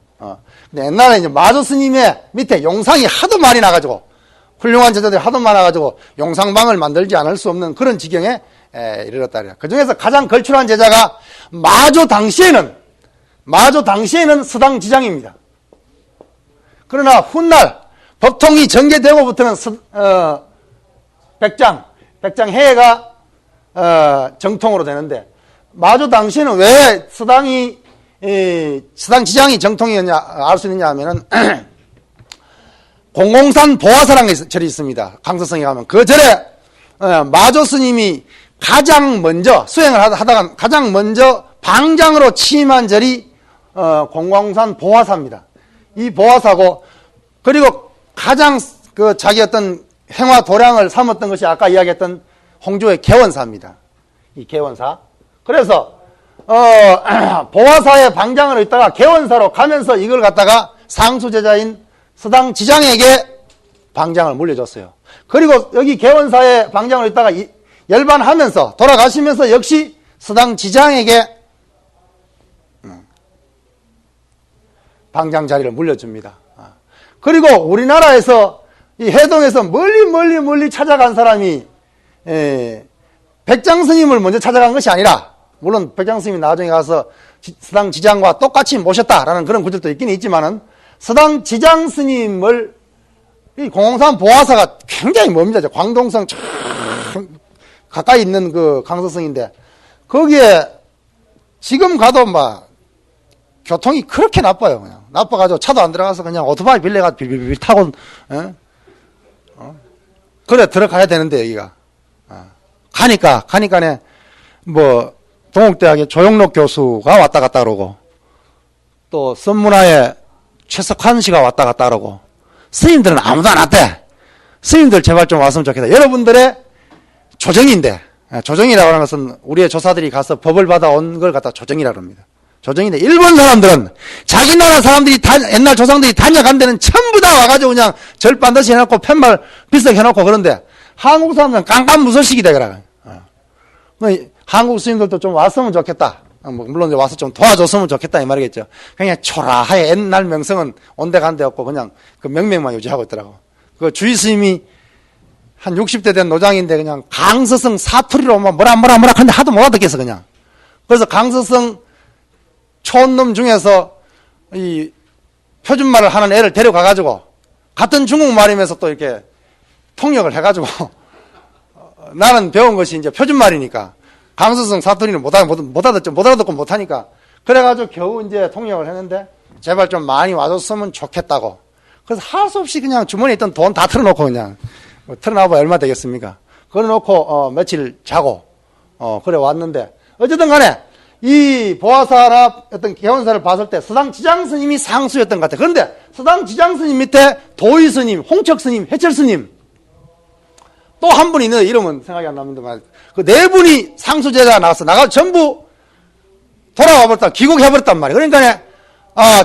A: 근데 옛날에 이제 마조 스님의 밑에 용상이 하도 많이 나가지고, 훌륭한 제자들이 하도 많아가지고 용상방을 만들지 않을 수 없는 그런 지경에 이르렀다 그래요. 그 중에서 가장 걸출한 제자가 마조 당시에는 서당지장입니다. 그러나 훗날 법통이 전개되고부터는 백장해가 정통으로 되는데, 마조 당시에는 왜 서당지장이 정통이었냐 알 수 있느냐 하면은 공공산 보화사라는 절이 있습니다. 강서성에 가면 그 절에 마조 스님이 가장 먼저 수행을 하다가 가장 먼저 방장으로 취임한 절이 공공산 보화사입니다. 이 보화사고, 그리고 가장 자기 어떤 행화 도량을 삼았던 것이 아까 이야기했던 홍주의 개원사입니다. 이 개원사. 그래서 보화사의 방장으로 있다가 개원사로 가면서 이걸 갖다가 상수제자인 서당지장에게 방장을 물려줬어요. 그리고 여기 개원사의 방장으로 있다가 열반하면서 돌아가시면서 역시 서당지장에게 방장 자리를 물려줍니다. 그리고 우리나라에서 이 해동에서 멀리 찾아간 사람이 백장스님을 먼저 찾아간 것이 아니라, 물론 백장스님이 나중에 가서 서당지장과 똑같이 모셨다라는 그런 구절도 있긴 있지만은, 서당지장스님을 이 공공산 보화사가 굉장히 멉니다. 광동성 참 가까이 있는 그 강서성인데, 거기에 지금 가도 막 교통이 그렇게 나빠요. 그냥 나빠가지고 차도 안 들어가서 그냥 오토바이 빌려가지고 빌빌 타고 그래 들어가야 되는데, 여기가 가니까네 뭐 동국대학의 조영록 교수가 왔다 갔다 그러고, 또 선문화의 최석환 씨가 왔다 갔다 그러고, 스님들은 아무도 안 왔대. 스님들 제발 좀 왔으면 좋겠다. 여러분들의 조정인데, 조정이라고 하는 것은 우리의 조사들이 가서 법을 받아온 걸 갖다 조정이라고 합니다. 조정인데, 일본 사람들은 자기 나라 사람들이 옛날 조상들이 다녀간 데는 전부 다 와가지고 그냥 절 반드시 해놓고 팻말 비싸게 해놓고, 그런데 한국 사람들은 깜깜무소식이 되더라. 한국 스님들도 좀 왔으면 좋겠다. 물론 와서 좀 도와줬으면 좋겠다 이 말이겠죠. 그냥 초라하게 옛날 명성은 온데간데 없고 그냥 그 명맥만 유지하고 있더라고. 그 주의 스님이 한 60대 된 노장인데 그냥 강서성 사투리로 뭐라 하는데 하도 못 알아듣겠어 그냥. 그래서 강서성 촌놈 중에서 이 표준말을 하는 애를 데려가가지고 같은 중국말이면서 또 이렇게 통역을 해가지고 나는 배운 것이 이제 표준말이니까 강서성 사투리는 못 알아듣고 못하니까, 그래가지고 겨우 이제 통역을 했는데, 제발 좀 많이 와줬으면 좋겠다고. 그래서 할 수 없이 그냥 주머니에 있던 돈 다 털어놓고 그냥, 털어놔봐 얼마 되겠습니까? 그래놓고, 며칠 자고, 그래 왔는데, 어쨌든 간에, 이 보화사나 어떤 개원사를 봤을 때 서당지장 스님이 상수였던 것 같아요. 그런데 서당지장 스님 밑에 도의 스님, 홍척 스님, 해철 스님, 또 한 분이 있는데 이름은 생각이 안 나는데 그 네 분이 상수제자가 나와서 전부 돌아와 버렸다. 귀국해버렸단 말이에요. 그러니까,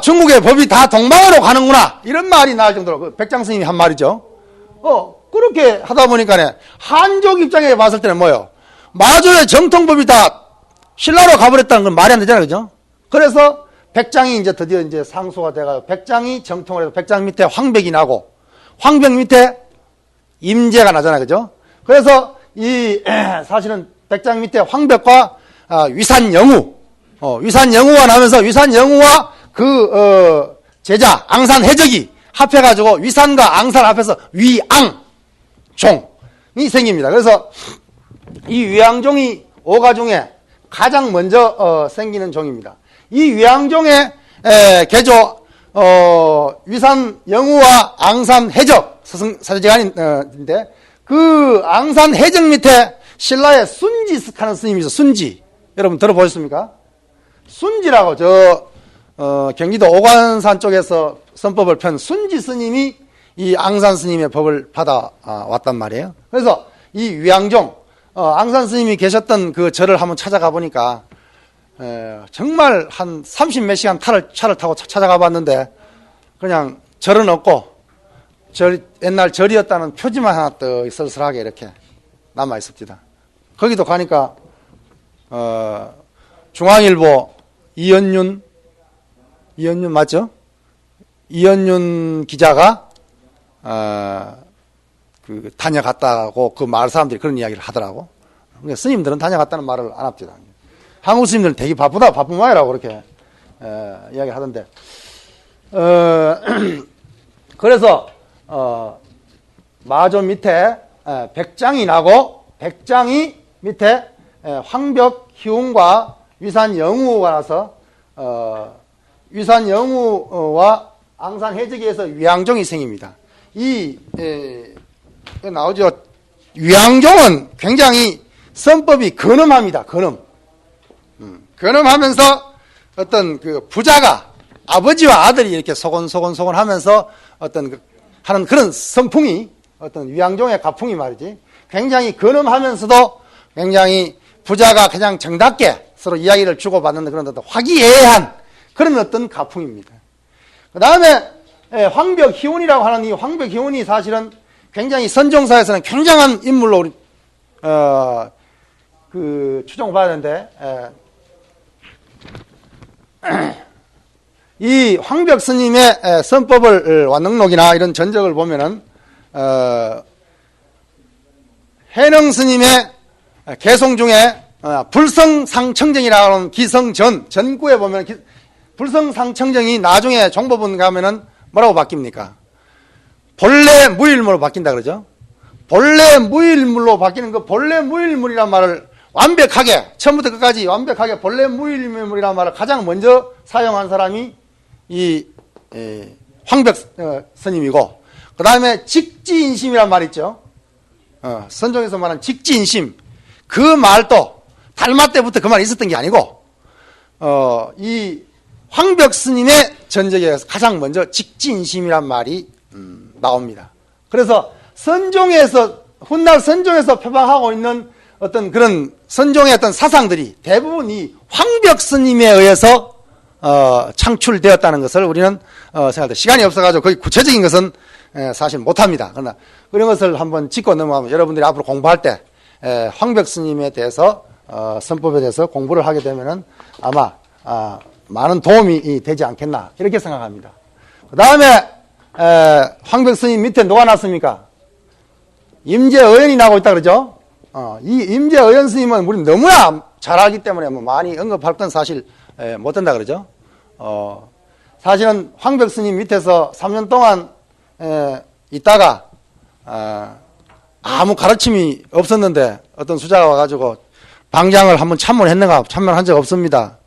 A: 중국의 법이 다 동방으로 가는구나. 이런 말이 나올 정도로, 그 백장 스님이 한 말이죠. 그렇게 하다 보니까, 한족 입장에 봤을 때는 뭐예요? 마조의 정통법이 다 신라로 가버렸다는 건 말이 안 되잖아요. 그죠? 그래서 백장이 이제 드디어 이제 상소가 돼가지고, 백장이 정통을 해서 백장 밑에 황백이 나고, 황백 밑에 임제가 나잖아요. 그죠? 그래서 사실은 백장 밑에 황백과 위산영우, 위산영우가 나면서 위산영우와 제자 앙산해적이 합해가지고 위산과 앙산 합해서 위앙종이 생깁니다. 그래서 이 위앙종이 5가 중에 가장 먼저 생기는 종입니다. 이 위앙종의 개조 위산영우와 앙산해적 사제지간인데 그 앙산해적 밑에 신라의 순지하는 스님이 있어. 순지 여러분 들어보셨습니까? 순지라고 경기도 오관산 쪽에서 선법을 편 순지 스님이 이 앙산 스님의 법을 받아 왔단 말이에요. 그래서 이 위앙종 앙산 스님이 계셨던 그 절을 한번 찾아가 보니까 정말 한 30몇 시간 차를 타고 찾아가 봤는데 그냥 절은 없고 옛날 절이었다는 표지만 하나 또 쓸쓸하게 이렇게 남아 있습니다. 거기도 가니까 중앙일보 이연윤 맞죠? 이연윤 기자가 다녀갔다고 그 마을 사람들이 그런 이야기를 하더라고. 그러니까 스님들은 다녀갔다는 말을 안 합니다. 한국 스님들은 되게 바쁘다, 바쁜 모양이라고 그렇게 이야기 하던데. 그래서 마조 밑에 백장이 나고 백장이 밑에 황벽 희웅과 위산영우가 나서 위산영우와 앙산해적에서 위앙종이 생깁니다. 나오죠. 위앙종은 굉장히 선법이 근엄합니다. 근엄하면서 어떤 그 부자가 아버지와 아들이 이렇게 소곤소곤 하면서 하는 그런 선풍이 어떤 위앙종의 가풍이 말이지. 굉장히 근엄하면서도 굉장히 부자가 그냥 정답게 서로 이야기를 주고받는 그런 어떤 화기애애한 그런 어떤 가풍입니다. 그 다음에 황벽희운이라고 하는 이 황벽희운이 사실은 굉장히 선종사에서는 굉장한 인물로 우리 추정받아야 되는데 이 황벽 스님의 선법을 완능록이나 이런 전적을 보면은 해능 스님의 개송 중에 불성상청정이라고 하는 기성전 전구에 보면 불성상청정이 나중에 종법원 가면은 뭐라고 바뀝니까? 본래 무일물로 바뀐다 그러죠. 본래 무일물로 바뀌는 그 본래 무일물이란 말을 완벽하게 처음부터 끝까지 완벽하게 본래 무일물이란 말을 가장 먼저 사용한 사람이 이 황벽 스님이고, 그 다음에 직지인심이란 말 있죠. 선종에서 말하는 직지인심, 그 말도 달마 때부터 그 말이 있었던 게 아니고 이 황벽 스님의 전적에 가장 먼저 직지인심이란 말이 나옵니다. 그래서 선종에서 훗날 선종에서 표방하고 있는 어떤 그런 선종의 어떤 사상들이 대부분 이 황벽 스님에 의해서 창출되었다는 것을 우리는 생각합니다. 시간이 없어가지고 거의 구체적인 것은 사실 못합니다. 그러나 그런 것을 한번 짚고 넘어가면 여러분들이 앞으로 공부할 때 황벽 스님에 대해서 선법에 대해서 공부를 하게 되면은 아마 많은 도움이 되지 않겠나 이렇게 생각합니다. 그 다음에 황벽 스님 밑에 누가 났습니까? 임재의연이 나오고 있다 그러죠. 이 임재의연 스님은 우리 너무나 잘 알기 때문에 뭐 많이 언급할 건 사실 못 된다 그러죠. 사실은 황벽 스님 밑에서 3년 동안 있다가 아무 가르침이 없었는데 어떤 수자가 와가지고 방장을 한번 참문했는가? 참문한 적 없습니다.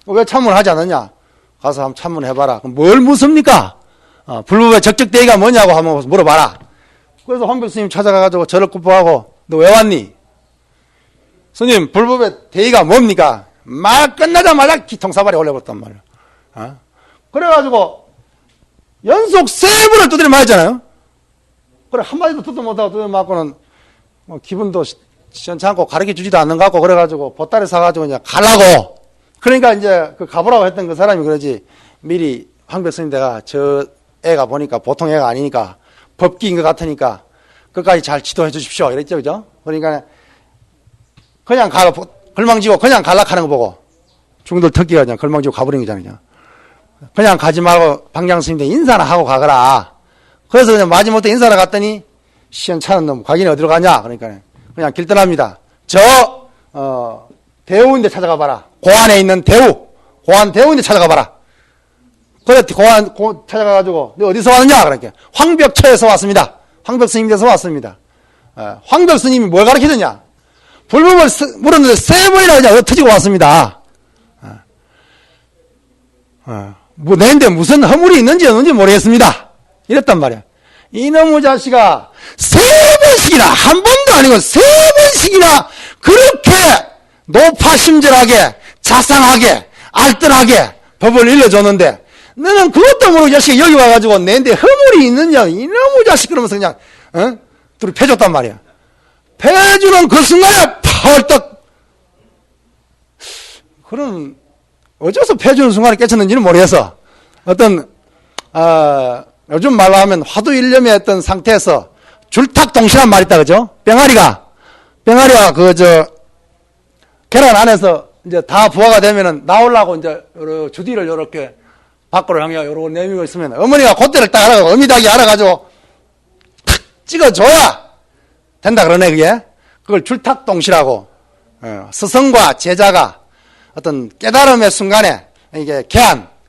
A: 왜 참문하지 않느냐? 가서 한번 참문해봐라. 그럼 뭘 묻습니까? 불법의 적적대의가 뭐냐고 한번 물어봐라. 그래서 황벽 스님 찾아가가지고 저를 굽어하고 너 왜 왔니? 스님 불법의 대의가 뭡니까? 말 끝나자마자 기통사발에 올려버렸단 말이에요. 그래가지고 연속 3번을 두드려 맞았잖아요. 그래 한마디도 듣도 못하고 두드려 맞고는 뭐 기분도 시원찮고 가르쳐 주지도 않는 것 같고 그래가지고 보따리 사가지고 그냥 가라고 그러니까 이제 그 가보라고 했던 그 사람이 그러지, 미리 황벽 스님 내가 저 애가 보니까 보통 애가 아니니까 법기인 것 같으니까 끝까지 잘 지도해 주십시오. 이랬죠. 그죠? 그러니까 그냥 걸망지고 그냥 갈락하는 거 보고 중들 특기가 그냥 걸망지고 가버린 거잖아요. 그냥 가지 말고 방장 스님한테 인사나 하고 가거라. 그래서 그냥 마지못해 인사를 갔더니 시원찮은 놈 가기는 어디로 가냐? 그러니까 그냥 길 떠납니다. 대우인데 찾아가 봐라. 고안에 있는 고안 대우인데 찾아가 봐라. 그래 고안 찾아가가지고 너 어디서 왔느냐? 그러니까 황벽처에서 왔습니다. 황벽 스님께서 왔습니다. 황벽 스님이 뭘 가르치느냐? 불법을 물었는데 3번이나 그냥 터지고 왔습니다. 뭐 내인데 무슨 허물이 있는지 없는지 모르겠습니다. 이랬단 말이야. 이놈의 자식아, 3번씩이나, 한 번도 아니고 3번씩이나 그렇게 높아심절하게, 자상하게, 알뜰하게 법을 일러줬는데, 너는 그것도 모르고 자식이 여기 와가지고 내인데 허물이 있느냐, 이놈의 자식 그러면서 그냥, 둘이 패줬단 말이야. 패주는 그 순간에 펄떡. 그럼, 어째서 패주는 순간에 깨쳤는지는 모르겠어. 요즘 말로 하면 화두일념의 어떤 상태에서 줄탁동시란 말이 있다, 그죠? 병아리가 계란 안에서 이제 다 부화가 되면은 나오려고 이제 주디를 이렇게 밖으로 향해 요렇게 내밀고 있으면 어머니가 그때를 딱 알아가지고 어미닭이 알아가지고 탁 찍어줘야 된다 그러네, 그게. 그걸 줄탁동시라고. 스승과 제자가 어떤 깨달음의 순간에 이게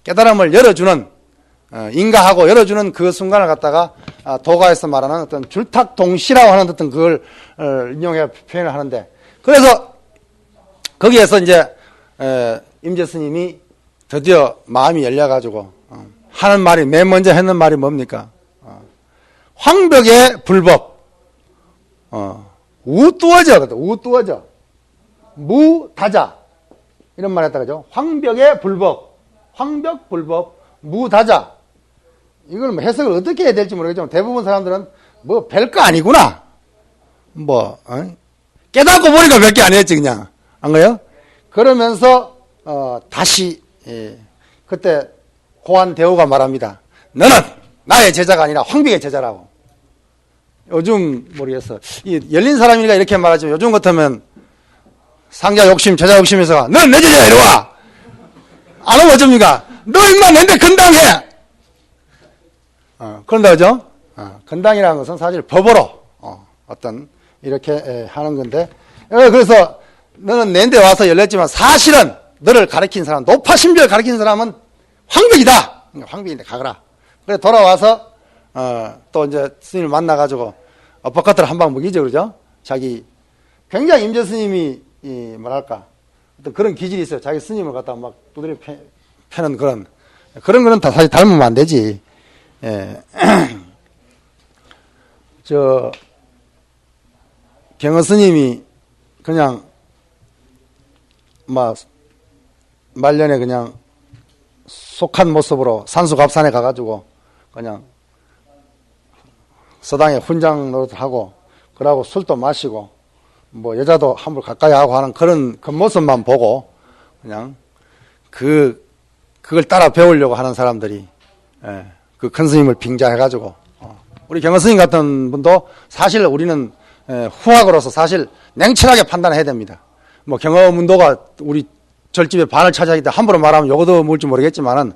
A: 깨달음을 열어주는, 인가하고 열어주는 그 순간을 갖다가 도가에서 말하는 어떤 줄탁동시라고 하는 어떤 그걸 인용해 표현을 하는데, 그래서 거기에서 이제 임재 스님이 드디어 마음이 열려가지고 하는 말이, 맨 먼저 했는 말이 뭡니까? 황벽의 불법, 우뚜어져, 무다자, 이런 말 했다, 그죠? 황벽의 불법, 황벽 불법, 무다자. 이걸 뭐 해석을 어떻게 해야 될지 모르겠지만 대부분 사람들은 뭐 별거 아니구나. 깨닫고 보니까 별게 아니었지, 그냥. 안 그래요? 그러면서, 다시, 그때 고안 대우가 말합니다. 너는 나의 제자가 아니라 황벽의 제자라고. 요즘 모르겠어. 열린 사람이니까 이렇게 말하지만 요즘 같으면 상자 욕심, 제자 욕심에서 너는 내 제자야, 이리와. 안 오면 어쩝니까? 너 인마 내인데 건당해! 그런다, 그죠? 건당이라는 것은 사실 법으로, 이렇게 하는 건데, 그래서 너는 내인데 와서 열렸지만 사실은 너를 가르친 사람, 높아심별 가르친 사람은 황벽이다! 황벽인데 가거라. 그래 돌아와서, 또 이제 스님을 만나가지고, 엎어컷을 한 방 먹이죠, 그러죠? 굉장히 임재 스님이, 뭐랄까, 어떤 그런 기질이 있어요. 자기 스님을 갖다가 막 두드려 패는 그런 거는 다 사실 닮으면 안 되지. 예. 경허 스님이 그냥, 말년에 그냥 속한 모습으로 산수갑산에 가가지고 그냥 서당에 훈장 노릇하고, 그러고 술도 마시고, 여자도 함부로 가까이 하고 하는 그런 겉모습만 보고, 그냥, 그걸 따라 배우려고 하는 사람들이, 그 큰 스님을 빙자해가지고, 우리 경허 스님 같은 분도 사실 우리는, 후학으로서 사실 냉철하게 판단해야 됩니다. 경허 문도가 우리 절집의 반을 차지하기 때문에 함부로 말하면 요거도 뭘지 모르겠지만은,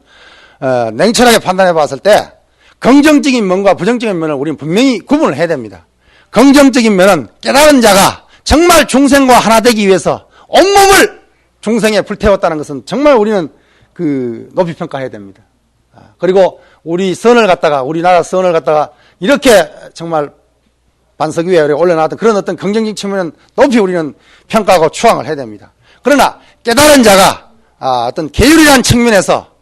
A: 냉철하게 판단해 봤을 때, 긍정적인 면과 부정적인 면을 우리는 분명히 구분을 해야 됩니다. 긍정적인 면은 깨달은 자가 정말 중생과 하나 되기 위해서 온몸을 중생에 불태웠다는 것은 정말 우리는 높이 평가해야 됩니다. 그리고 우리나라 선을 갖다가 이렇게 정말 반석 위에 올려놨던 그런 어떤 긍정적인 측면은 높이 우리는 평가하고 추앙을 해야 됩니다. 그러나 깨달은 자가 어떤 계율이라는 측면에서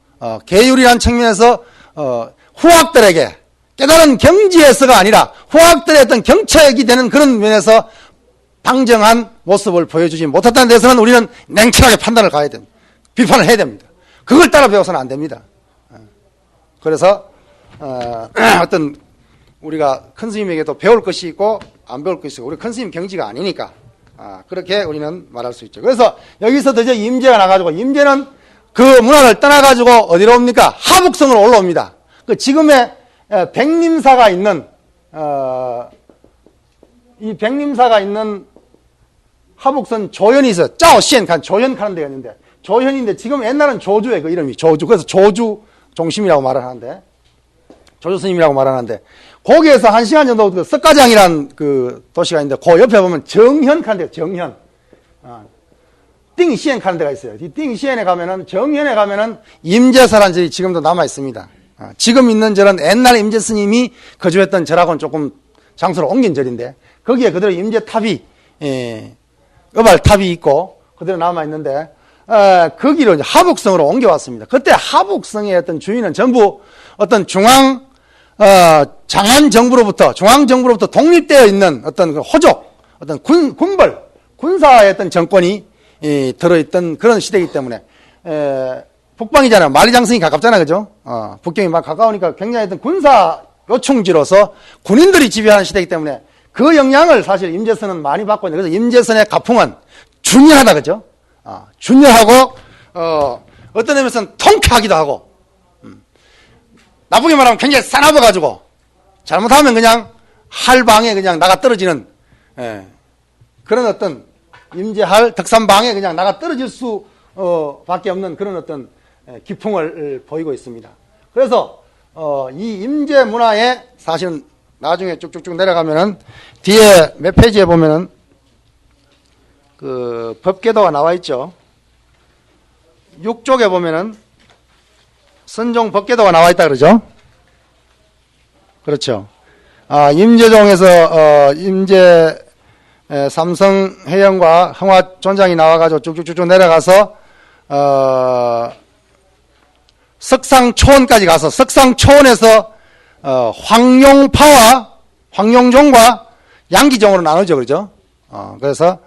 A: 후학들에게 깨달은 경지에서가 아니라 후학들의 어떤 경처액이 되는 그런 면에서 당정한 모습을 보여주지 못했다는 데서는 우리는 냉철하게 판단을 가야 됩니다. 비판을 해야 됩니다. 그걸 따라 배워서는 안 됩니다. 그래서 어떤 우리가 큰 스님에게도 배울 것이 있고 안 배울 것이 있고, 우리 큰 스님 경지가 아니니까 그렇게 우리는 말할 수 있죠. 그래서 여기서 이제 임제가 나가지고, 임제는 그 문화를 떠나가지고 어디로 옵니까? 하북성으로 올라옵니다. 그 지금의 백림사가 있는, 이 백림사가 있는 하북선 조현이 있어요. 짜오시엔칸, 조현칸 데가 있는데, 조현인데 지금 옛날은 조주의 그 이름이 조주. 그래서 조주 중심이라고 말을 하는데, 조주 스님이라고 말하는데, 거기에서 1시간 정도 그 석가장이라는 그 도시가 있는데, 그 옆에 보면 정현칸 데가 정현. 띵시엔칸 데가 있어요. 이 띵시엔에 가면은, 정현에 가면은 임제사라는 절이 지금도 남아 있습니다. 지금 있는 절은 옛날 임제 스님이 거주했던 절하고는 조금 장소를 옮긴 절인데, 거기에 그대로 임제탑이, 의발탑이 있고, 그대로 남아 있는데, 거기로 이제 하북성으로 옮겨왔습니다. 그때 하북성의 어떤 주인은 전부 어떤 장안정부로부터, 중앙정부로부터 독립되어 있는 어떤 그 호족, 어떤 군벌, 군사의 어떤 정권이 들어있던 그런 시대이기 때문에, 북방이잖아요. 만리장성이 가깝잖아요. 그죠? 북경이 막 가까우니까 굉장히 어떤 군사 요충지로서 군인들이 지배하는 시대이기 때문에 그 영향을 사실 임제선은 많이 받고 있는데, 그래서 임제선의 가풍은 준열하다. 그죠? 준열하고, 어떤 의미에서는 통쾌하기도 하고, 나쁘게 말하면 굉장히 싸나워가지고, 잘못하면 그냥 할방에 그냥 나가 떨어지는, 그런 어떤 임제할 덕산방에 그냥 나가 떨어질 수, 밖에 없는 그런 어떤 기풍을 보이고 있습니다. 그래서, 이 임제 문화에 사실은 나중에 쭉쭉쭉 내려가면은, 뒤에 몇 페이지에 보면은, 그, 법계도가 나와 있죠. 6쪽에 보면은, 선종 법계도가 나와 있다 그러죠? 그렇죠. 임제종에서, 임제, 삼성 해영과 흥화 존장이 나와가지고 쭉쭉쭉 내려가서, 석상초원까지 가서, 석상초원에서, 황룡파와, 황룡종과 양기종으로 나누죠. 그러죠? 그래서,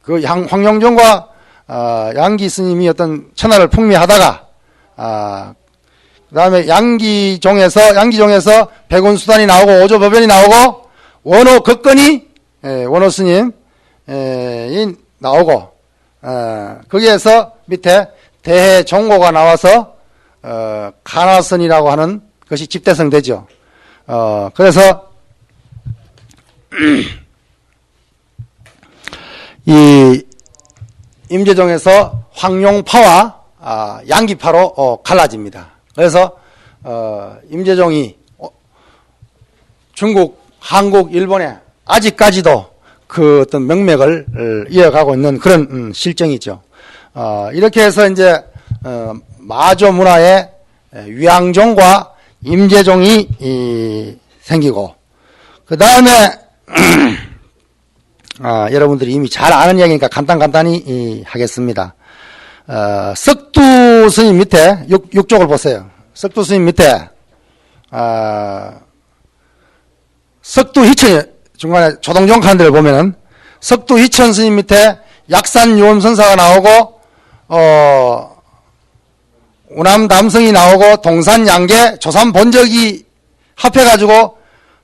A: 그 황룡종과, 양기 스님이 어떤 천하를 풍미하다가, 그 다음에 양기종에서 백운수단이 나오고 오조법연이 나오고 원호극건이 원호 스님이 나오고 거기에서 밑에 대해종고가 나와서 가나선이라고 하는 것이 집대성되죠. 그래서 이 임제종에서 황룡파와 양기파로 갈라집니다. 그래서 임제종이 중국, 한국, 일본에 아직까지도 그 어떤 명맥을 이어가고 있는 그런 실정이죠. 이렇게 해서 이제 마조 문화의 위양종과 임제종이 생기고, 그 다음에 여러분들이 이미 잘 아는 이야기니까 간단히 하겠습니다. 석두 스님 밑에 6쪽을 보세요. 석두 스님 밑에 석두 희천 중간에 조동종 칸들을 보면은 석두 희천 스님 밑에 약산 유엄선사가 나오고 우남 담성이 나오고 동산 양계 조산 본적이 합해가지고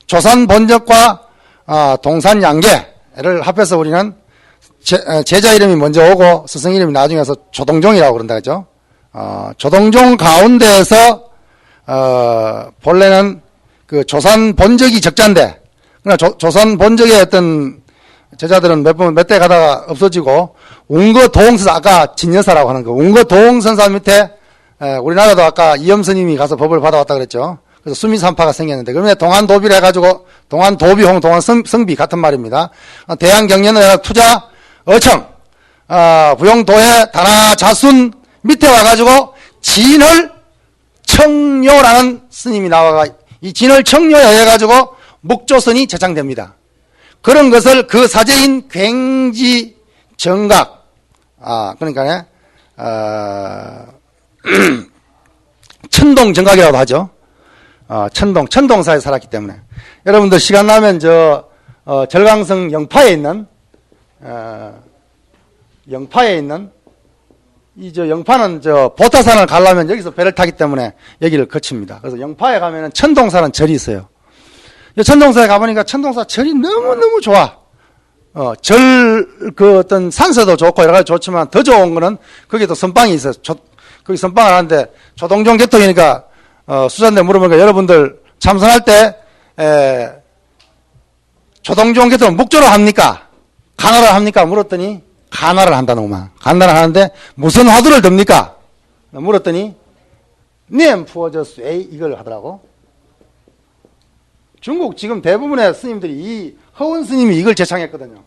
A: 조산 본적과 동산 양계를 합해서 우리는 제자 이름이 먼저 오고 스승 이름이 나중에 와서 조동종이라고 그런다 그죠? 조동종 가운데에서 본래는 그 조산 본적이 적자인데, 그러나 조산 본적의 어떤 제자들은 몇 대 가다가 없어지고 웅거도홍선사, 아까 진여사라고 하는 거 웅거도홍선사 밑에 우리나라도 아까 이엄스님이 가서 법을 받아왔다 그랬죠. 그래서 수미산파가 생겼는데, 그러면 동안도비를 해가지고 동안도비홍, 동안성비 같은 말입니다. 대한경연의 투자 어청, 부용도회, 다나자순 밑에 와가지고 진월청료라는 스님이 나와가 이 진월청료에 의해가지고 묵조선이 제창됩니다. 그런 것을 그 사제인 굉지정각, 그러니까 천동정각이라고 하죠. 천동사에 살았기 때문에. 여러분들 시간 나면 절강성 영파에 있는 영파는 보타산을 가려면 여기서 배를 타기 때문에 여기를 거칩니다. 그래서 영파에 가면은 천동사라는 절이 있어요. 천동사에 가보니까 천동사 절이 너무너무 좋아. 그 어떤 산세도 좋고 여러 가지 좋지만 더 좋은 거는 거기도 선방이 있어요. 거기 선방을 하는데 조동종 개통이니까 수잔대 물어보니까 여러분들 참선할 때 조동종 개통은 묵조를 합니까? 간화를 합니까? 물었더니 간화를 한다는구만. 간화를 하는데 무슨 화두를 듭니까? 물었더니 님 푸어저스웨이 이걸 하더라고. 중국 지금 대부분의 스님들이 이 허운 스님이 이걸 제창했거든요.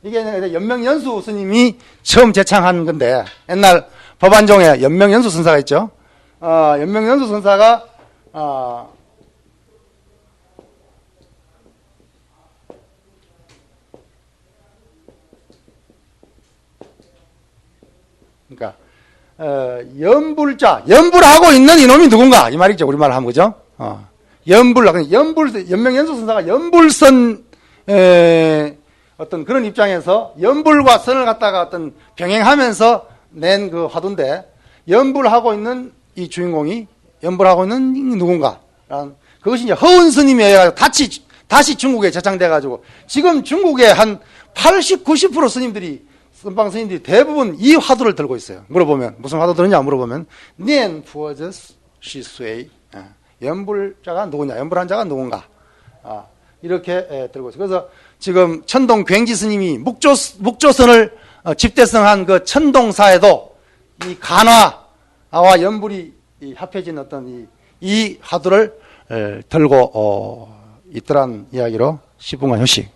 A: 이게 연명연수 스님이 처음 제창한 건데 옛날 법안종에 연명연수 선사가 있죠. 연명연수 선사가 그러니까 연불하고 있는 이놈이 누군가 이 말이죠. 우리말로 하면 그죠? 연명연수 선사가 연불선 어떤 그런 입장에서 연불과 선을 갖다가 어떤 병행하면서 낸 그 화두인데 연불하고 있는 이 주인공이 연불하고 있는 누군가 그것이 이제 허운 스님에 의해 다시 중국에 제창돼 가지고 지금 중국의 한 80, 90% 스님들이 선방 스님들이 대부분 이 화두를 들고 있어요. 물어보면 무슨 화두 들었냐 물어보면 니엔 푸어저 시스웨이 연불자가 누구냐 연불한 자가 누군가 이렇게 들고 있어요. 그래서 지금 천동 굉지 스님이 묵조선을 집대성한 그 천동사에도 이 간화와 연불이 합해진 어떤 이 화두를 들고 있더란 이야기로 10분간 휴식.